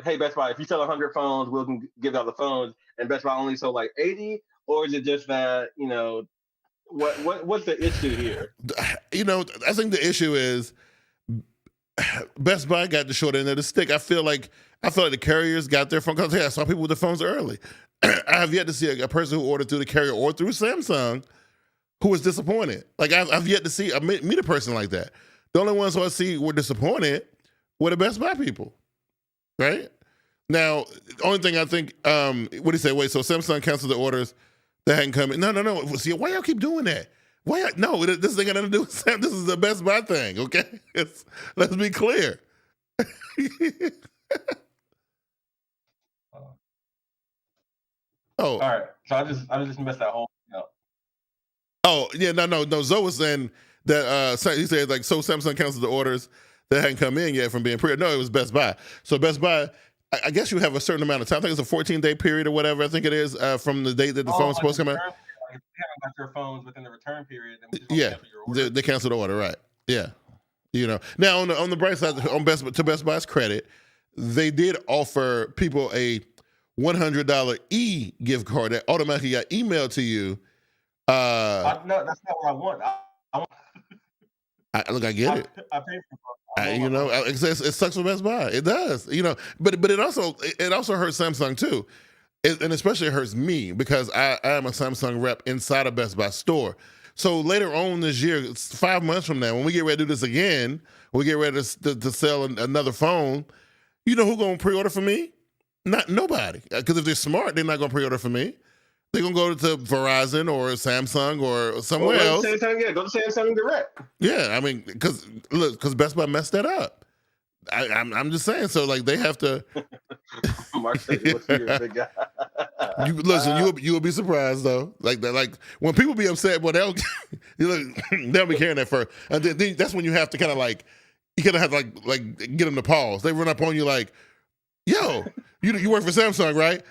S2: hey Best Buy, if you sell 100 phones, we'll give out the phones, and Best Buy only sold like 80, or is it just that what's the issue here?
S3: I think the issue is Best Buy got the short end of the stick. I feel like the carriers got their phone. Because I saw people with the phones early. I have yet to see a person who ordered through the carrier or through Samsung who was disappointed. Like I've yet to see meet a person like that. The only ones who I see were disappointed were the Best Buy people, right? Now, the only thing I think, what do you say? Wait, so Samsung canceled the orders that hadn't come in. No. See, why y'all keep doing that? No, this ain't got nothing to do with Sam. This is the Best Buy thing, okay? Let's be clear.
S2: All right. So I just messed that whole thing up.
S3: Oh, yeah, no. Zoe was saying that he said like, so Samsung canceled the orders that hadn't come in yet from being pre. No, it was Best Buy. So Best Buy, I guess you have a certain amount of time. I think it's a 14-day period or whatever. I think it is from the date that the phone's supposed to come out.
S2: If you haven't got your phones within the return period, then we just
S3: cancel your order. They canceled the order, right? Yeah. Now on the bright side, to Best Buy's credit, they did offer people a $100 gift card that automatically got emailed to you.
S2: No, that's not what I want.
S3: I get it.
S2: I paid for it.
S3: It sucks for Best Buy. It does, but it also hurts Samsung too, and especially it hurts me because I am a Samsung rep inside a Best Buy store. So later on this year, it's 5 months from now, when we get ready to do this again, we get ready to sell another phone. You know who's gonna pre-order for me? Nobody, because if they're smart, they're not gonna pre-order for me. They're gonna go to Verizon or Samsung or somewhere else.
S2: Go to Samsung Direct.
S3: Yeah, I mean, because Best Buy messed that up. I'm just saying. So like they have to.
S2: Mark said you're a big guy.
S3: You'll be surprised though. Like when people be upset, well they'll be carrying that first, and then that's when you have to kind of like have to like get them to pause. They run up on you like, yo, you work for Samsung, right?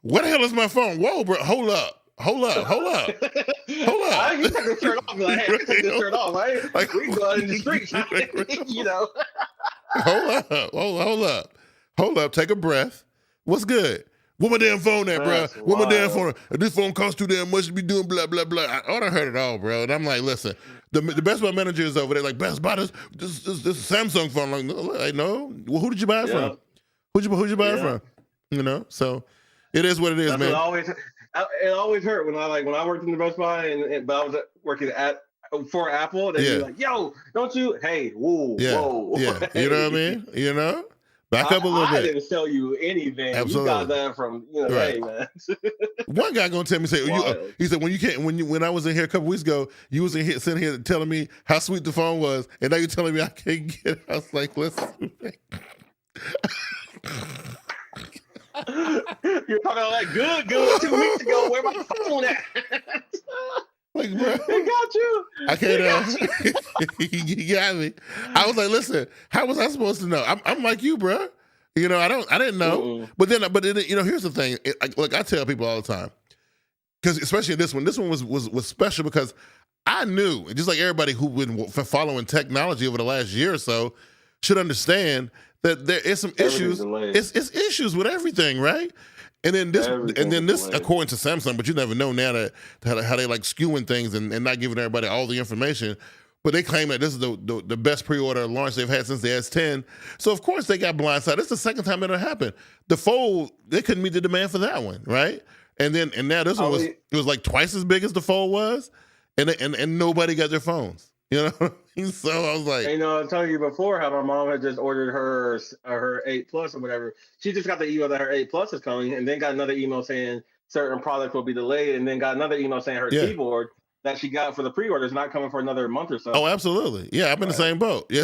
S3: What the hell is my phone? Whoa, bro, hold up. You take this shirt off. Like, hey, I take this shirt off, right? Like, we can go out in the streets, Hold up. Take a breath. What's good? Where my damn phone at, bro? Where my damn phone? This phone costs too damn much to be doing blah, blah, blah. I heard it all, bro. And I'm like, listen, the Best Buy manager is over there like, Best Buy, this Samsung phone. Like, no. Well, who did you buy it from? Who'd you buy it from? So it is what it is, man.
S2: It always hurt when I worked in the Best Buy but I was working for Apple. They'd be like, "Yo, don't you? Hey, whoa."
S3: Yeah. You know what I mean? Back up a little bit.
S2: I didn't sell you anything. Absolutely. You got that from right. Hey, man.
S3: One guy gonna tell me, he said when I was in here a couple weeks ago, you was in here sitting here telling me how sweet the phone was, and now you're telling me I can't get it. I was like, listen.
S2: You're talking like good 2 weeks ago. Where my phone at?
S3: Like, bro,
S2: they got you.
S3: I can't. He got me. I was like, listen, how was I supposed to know? I'm like you, bro. I didn't know. Mm-mm. But then, here's the thing. Look, I tell people all the time, because especially this one was special because I knew, just like everybody who's been following technology over the last year or so should understand that there is some issues. It's issues with everything, right? And then this, according to Samsung, but you never know now that how they like skewing things and not giving everybody all the information. But they claim that this is the best pre-order launch they've had since the S10. So of course they got blindsided. It's the second time it'll happen. The Fold, they couldn't meet the demand for that one, right? And now this one was like twice as big as the Fold was, and nobody got their phones. So I was like,
S2: I'm telling you before how my mom had just ordered her 8 Plus or whatever. She just got the email that her 8 Plus is coming, and then got another email saying certain products will be delayed, and then got another email saying her keyboard that she got for the pre-order is not coming for another month or so.
S3: Oh, absolutely. Yeah, I'm in the same boat. Yeah,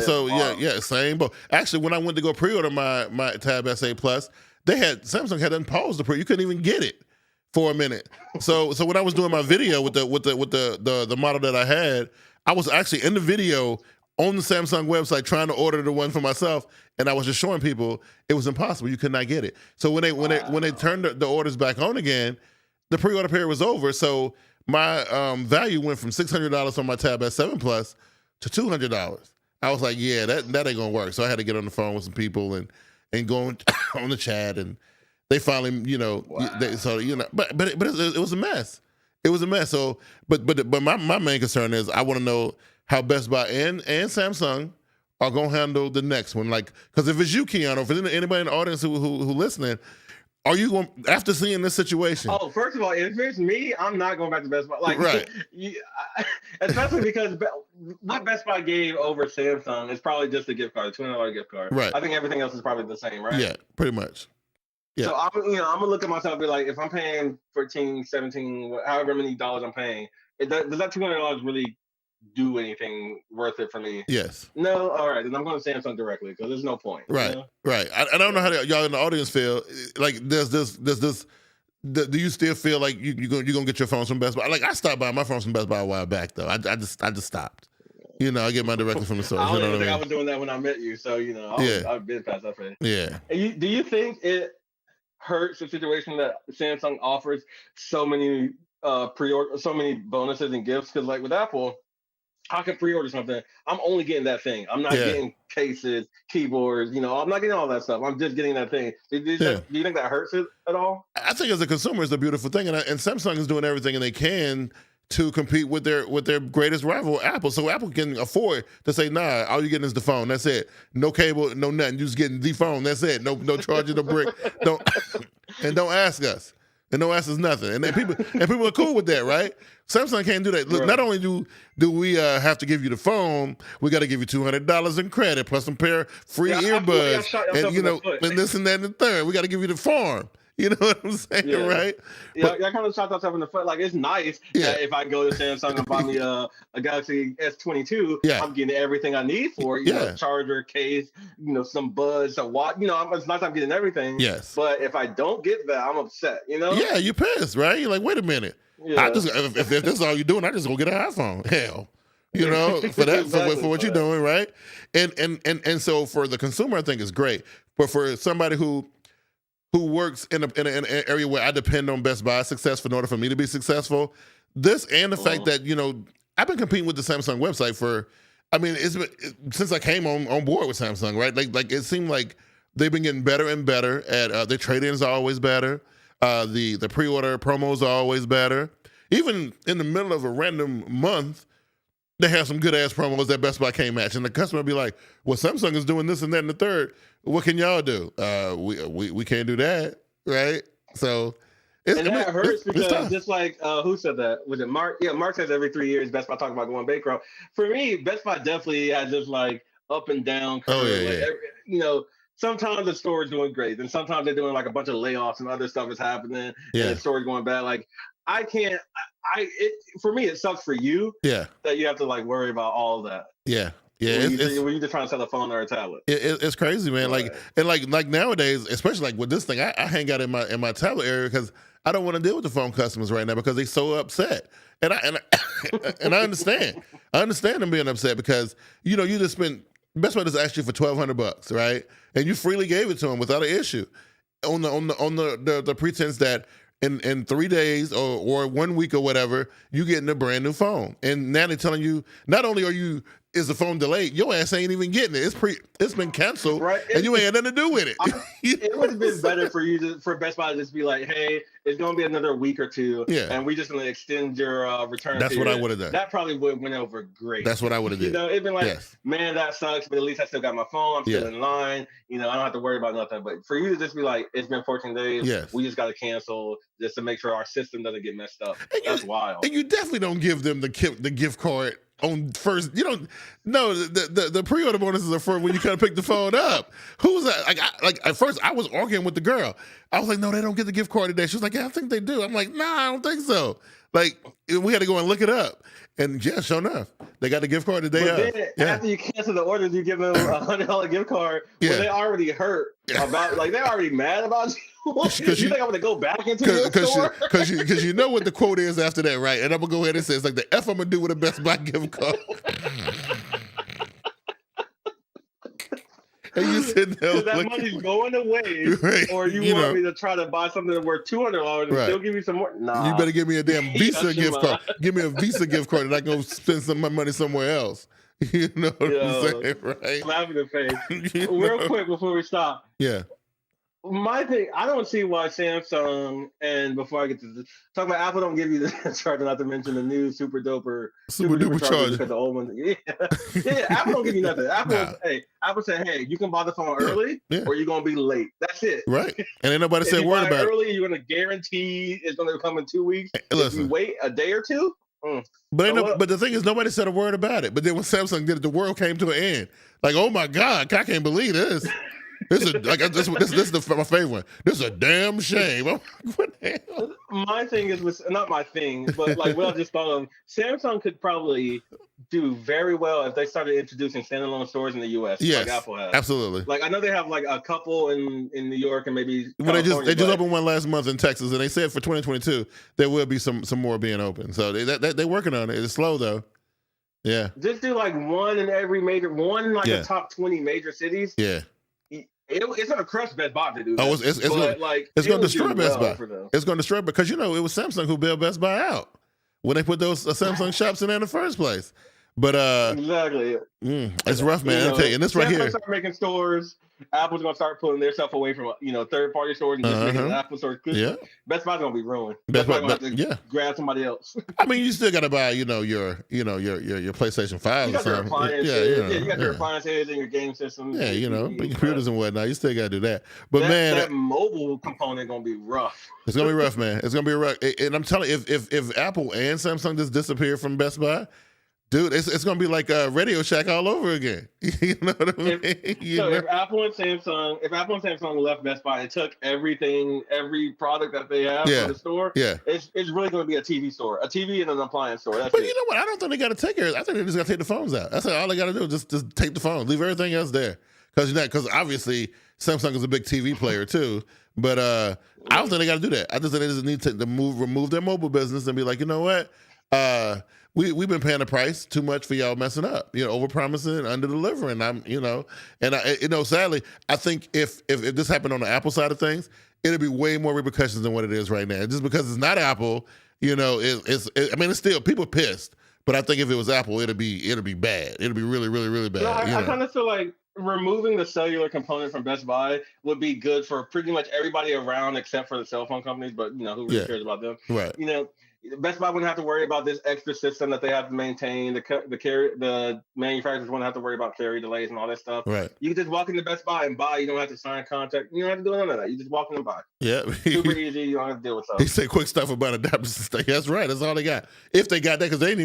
S3: same boat. Actually, when I went to go pre-order my Tab S8 Plus, Samsung had unpaused the pre. You couldn't even get it for a minute. So when I was doing my video with the model that I had, I was actually in the video on the Samsung website trying to order the one for myself, and I was just showing people it was impossible. You could not get it. So when they turned the orders back on again, the pre-order period was over. So my value went from $600 on my Tab S7 Plus to $200. I was like, yeah, that ain't gonna work. So I had to get on the phone with some people and go on the chat, and they finally, but it was a mess. It was a mess. So, but my main concern is I want to know how Best Buy and Samsung are gonna handle the next one. Like, because if it's you, Keyan, or if it's anybody in the audience who listening, are you going after seeing this situation?
S2: Oh, first of all, if it's me, I'm not going back to Best Buy. Like,
S3: right?
S2: Especially because what Best Buy gave over Samsung is probably just a gift card, a $200 gift card.
S3: Right.
S2: I think everything else is probably the same, right?
S3: Yeah, pretty much. Yeah.
S2: So I'm gonna look at myself and be like, if I'm paying 14, 17, however many dollars I'm paying, does that $200 really do anything worth it for me?
S3: Yes.
S2: No. All right, then I'm going to Samsung directly because there's no point.
S3: Right. Right. I don't know how y'all in the audience feel. Like, there's this. Do you still feel like you're gonna get your phones from Best Buy? Like, I stopped buying my phones from Best Buy a while back though. I just stopped. I get mine directly from the store.
S2: I don't even think I was doing that when I met you. So I've been past that phase.
S3: Yeah.
S2: And do you think it hurts the situation that Samsung offers so many so many bonuses and gifts? Because like with Apple, I can pre-order something. I'm only getting that thing. I'm not getting cases, keyboards. I'm not getting all that stuff. I'm just getting that thing. Do you think that hurts it at all?
S3: I think as a consumer, it's a beautiful thing, and Samsung is doing everything they can to compete with their greatest rival, Apple. So Apple can afford to say, nah, all you're getting is the phone. That's it. No cable, no nothing. You're just getting the phone. That's it. No charging, no brick. Don't ask us. And don't ask us nothing. And people are cool with that, right? Samsung can't do that. Look, not only do we have to give you the phone, we got to give you $200 in credit plus some pair of free earbuds, and this and that and the third. We got to give you the farm. You know what I'm saying, right?
S2: Yeah, I kind of shot myself in the foot. Like, it's nice that if I go to Samsung and buy me a Galaxy S22, I'm getting everything I need for it. Charger, case, some buds, a watch. It's nice I'm getting everything.
S3: Yes.
S2: But if I don't get that, I'm upset.
S3: Yeah, you're pissed, right? You're like, wait a minute. Yeah. If this is all you're doing, I just go get an iPhone. Hell. For that, for what you're doing, right? And so for the consumer, I think it's great. But for somebody who works in an area where I depend on Best Buy success in order for me to be successful, this and the fact that, I've been competing with the Samsung website it's been since I came on board with Samsung, right? Like it seemed like they've been getting better and better at their trade-ins are always better. The pre-order promos are always better. Even in the middle of a random month, they have some good-ass promos that Best Buy can't match. And the customer will be like, well, Samsung is doing this and that and the third. What can y'all do? We can't do that, right? So
S2: that hurts because just like, who said that? Was it Mark? Yeah, Mark says every 3 years Best Buy talking about going bankrupt. For me, Best Buy definitely has this like up and down curve. Sometimes the store is doing great, and sometimes they're doing like a bunch of layoffs and other stuff is happening, and the store's going bad. Like, I can't. For me, it sucks for you.
S3: Yeah.
S2: That you have to like worry about all of that.
S3: Yeah. Yeah.
S2: When you're just trying to sell a phone or a tablet.
S3: It's crazy, man.
S2: Right.
S3: Like nowadays, especially like with this thing, I hang out in my tablet area because I don't want to deal with the phone customers right now because they're so upset. And I understand. I understand them being upset because you just spent. Best Buy just asked you for $1,200, right? And you freely gave it to them without an issue, on the pretense that in 3 days or 1 week or whatever, you getting a brand new phone. And now they're telling you not only is the phone delayed, your ass ain't even getting it. It's been canceled,
S2: right?
S3: And you ain't had nothing to do with it.
S2: It would have been better for Best Buy to just be like, hey, it's going to be another week or two, and we're just going to extend your return.
S3: That's
S2: period.
S3: what I would have done.
S2: That probably would have went over great.
S3: That's what I would have did.
S2: It'd been like, man, that sucks, but at least I still got my phone. I'm still in line. I don't have to worry about nothing. But for you to just be like, it's been 14 days. We just got to cancel just to make sure our system doesn't get messed up. That's wild.
S3: And you definitely don't give them the gift card on first. You don't. No, the pre-order bonuses are for when you kind of pick the phone up. Who's that? Like at first I was arguing with the girl. I was like, no, they don't get the gift card today. She was like, yeah, I think they do. I'm like, nah, I don't think so. Like, we had to go and look it up. And yeah, sure enough, they got the gift card the day of.
S2: Then, after you cancel the orders, you give them a $100 gift card. Well, they already hurt about, like, they're already mad about you. You think I'm going to go back into your store?
S3: Because you know what the quote is after that, right? And I'm going to go ahead and say, it's like the F I'm going to do with a Best Buy gift card. And you sitting there
S2: that money's going away, right. Or you want me to try to buy something that's worth $200 and still give you some more? Nah.
S3: You better give me a damn Visa gift card. Give me a Visa gift card and I can go spend some of my money somewhere else. You know what I'm saying, right?
S2: Slap in the face. Real quick before we stop.
S3: Yeah.
S2: My thing, I don't see why Samsung, and before I get to this, talk about Apple don't give you the charger, not to mention the new super duper
S3: charger
S2: because the old one. Yeah, Apple don't give you nothing. Apple said, hey, you can buy the phone early or you're going to be late. That's it.
S3: Right. And ain't nobody said a word about it.
S2: Early, you're going to guarantee it's going to come in 2 weeks. If you wait a day or two.
S3: But the thing is, nobody said a word about it. But then when Samsung did it, the world came to an end. Like, oh my God, I can't believe this. This is my favorite one. This is a damn shame. I'm like, what the hell?
S2: My thing is not my thing, but like what I just thought of, Samsung could probably do very well if they started introducing standalone stores in the U.S.
S3: Yes,
S2: like Apple has.
S3: Absolutely.
S2: Like I know they have like a couple in New York and maybe
S3: they just opened one last month in Texas, and they said for 2022 there will be some more being open. So they're working on it. It's slow though. Yeah.
S2: Just do like one in the top 20 major cities.
S3: Yeah.
S2: It's gonna crush Best Buy to do that.
S3: Oh, it's gonna destroy Best Buy. It's gonna destroy because it was Samsung who bailed Best Buy out when they put those Samsung shops in there in the first place. But
S2: exactly,
S3: it's rough, man. I'll tell you, and this right here.
S2: Start making stores. Apple's gonna start pulling their stuff away from third-party stores and just making Apple stores. Yeah. Best Buy's gonna be ruined. Best Buy gonna have to grab somebody else.
S3: I mean, you still gotta buy your PlayStation 5
S2: you got
S3: or something.
S2: You got your appliances and your game systems.
S3: Yeah, computers and whatnot. You still gotta do that. But
S2: that mobile component gonna be rough.
S3: It's gonna be rough, man. It's gonna be rough. And I'm telling you, if Apple and Samsung just disappear from Best Buy, dude, it's gonna be like Radio Shack all over again. You know what I mean?
S2: If Apple and Samsung left Best Buy and took every product that they have in the store, it's really gonna be a TV store, a TV and an appliance store. That's
S3: but you know what? I don't think they gotta take it. I think they just gotta take the phones out. That's all they gotta do. Just take the phones, leave everything else there. Because obviously Samsung is a big TV player too. But I don't think they gotta do that. I just think they just need to remove their mobile business and be like, you know what? We've been paying the price too much for y'all messing up, over promising and under delivering. Sadly, I think if this happened on the Apple side of things, it'd be way more repercussions than what it is right now. Just because it's not Apple, it's still people pissed, but I think if it was Apple, it'd be bad. It'd be really, really, really bad.
S2: I kind of feel like removing the cellular component from Best Buy would be good for pretty much everybody around except for the cell phone companies. But who really cares about them?
S3: Right.
S2: Best Buy wouldn't have to worry about this extra system that they have to maintain. The manufacturers wouldn't have to worry about carry delays and all that stuff.
S3: Right.
S2: You can just walk into Best Buy and buy. You don't have to sign a contract. You don't have to do none of that. You just walk in and buy.
S3: Yeah.
S2: Super easy. You don't have to deal with stuff.
S3: He said quick stuff about adapters and stuff. That's right. That's all they got. If they got that, because a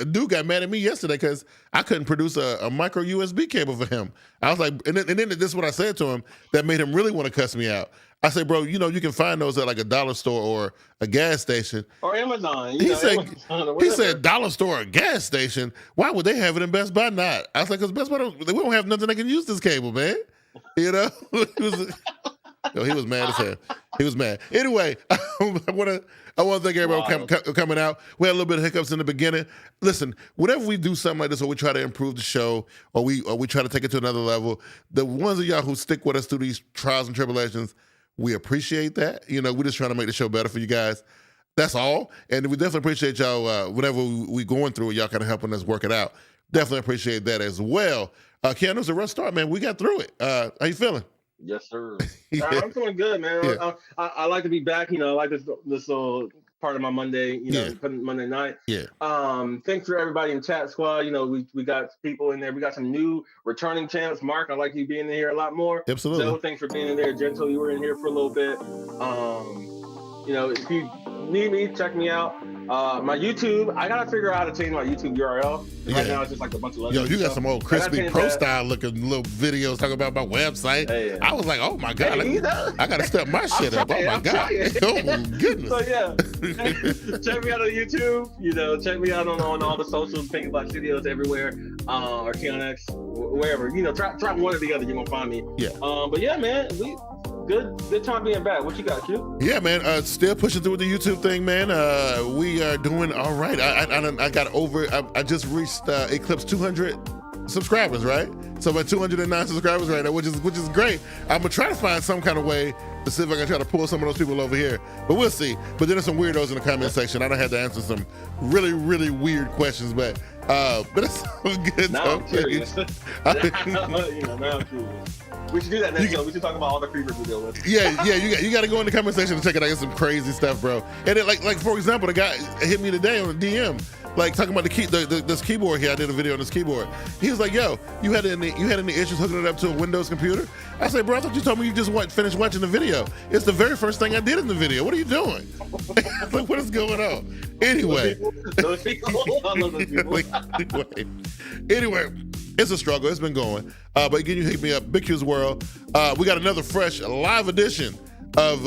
S3: dude got mad at me yesterday because I couldn't produce a micro USB cable for him. I was like, and then this is what I said to him that made him really want to cuss me out. I say, bro, you can find those at like a dollar store or a gas station.
S2: Or Amazon.
S3: He said dollar store or gas station. Why would they have it in Best Buy not? I was like, because Best Buy we don't have nothing that can use this cable, man. He was mad as hell. He was mad. Anyway, I want to thank everybody for coming out. We had a little bit of hiccups in the beginning. Listen, whenever we do something like this, or we try to improve the show, or we try to take it to another level, the ones of y'all who stick with us through these trials and tribulations, we appreciate that. We're just trying to make the show better for you guys. That's all. And we definitely appreciate y'all, whenever we going through it, y'all kind of helping us work it out. Definitely appreciate that as well. Keyan, it was a rough start, man. We got through it. How you feeling?
S2: Yes, sir. I'm feeling good, man. Yeah. I like to be back. I like this little part of my Monday, Monday night.
S3: Yeah.
S2: Thanks for everybody in chat squad. We got people in there. We got some new returning champs. Mark, I like you being in here a lot more.
S3: Absolutely.
S2: So thanks for being in there. Gentle, you were in here for a little bit. If you need me, check me out. My YouTube, I gotta figure out how to change my YouTube URL. Right now it's just like a bunch of
S3: you got some old crispy pro style looking little videos talking about my website.
S2: Hey,
S3: I was like, oh my god, I gotta step my shit up. Oh my god. Oh goodness.
S2: So check me out on YouTube. Check me out on all the socials, Think About Studios everywhere, or KeyanX, wherever. Try one or the other, you're gonna find me.
S3: Yeah.
S2: But yeah, man, Good time being back. What you got, Q?
S3: Yeah, man. Still pushing through with the YouTube thing, man. We are doing all right. I got over. I just reached eclipsed 200 subscribers, right? So I'm at 209 subscribers right now, which is great. I'm gonna try to find some kind of way to see if I can try to pull some of those people over here, but we'll see. But there's some weirdos in the comment section. I don't have to answer some really, really weird questions, but it's all good.
S2: Now I'm curious. Now I'm curious. We should do that next show. We should talk about all the creepers we deal with.
S3: Yeah. You got to go in the comment section and check it out. Get some crazy stuff, bro. And then, like for example, the guy hit me today on the DM, talking about this keyboard here. I did a video on this keyboard. He was like, "Yo, you had any issues hooking it up to a Windows computer?" I said, "Bro, I thought you told me you just finished watching the video. It's the very first thing I did in the video. What are you doing? What is going on?" Anyway.
S2: Those people. I love those people.
S3: Anyway. It's a struggle. It's been going. But again, you hit me up, biggqsworld. We got another fresh live edition of,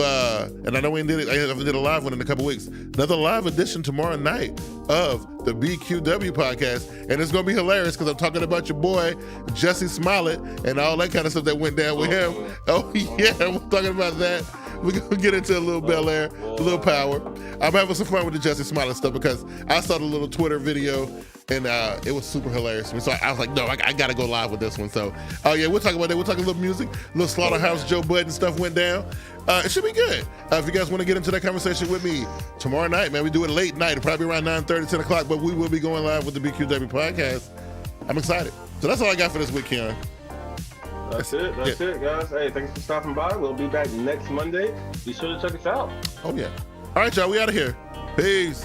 S3: and I know we did it. I haven't did a live one in a couple weeks. Another live edition tomorrow night of the BQW podcast, and it's gonna be hilarious because I'm talking about your boy Jesse Smollett and all that kind of stuff that went down with him. Oh yeah, we're talking about that. We're gonna get into a little Bel Air, a little power. I'm having some fun with the Jesse Smollett stuff because I saw the little Twitter video and it was super hilarious to me. So I was like, no, I gotta go live with this one. So yeah, we'll talk about that. We'll talk a little music, a little Slaughterhouse Joe Budden stuff went down. It should be good. If you guys want to get into that conversation with me tomorrow night, man, we do it late night. It'll probably be around 9:30, 10 o'clock, but we will be going live with the BQW podcast. I'm excited. So that's all I got for this week, Keyan.
S2: That's it, guys. Hey, thanks for stopping by. We'll be back next Monday. Be sure to check us out.
S3: Oh, yeah. All right, y'all, we out of here. Peace.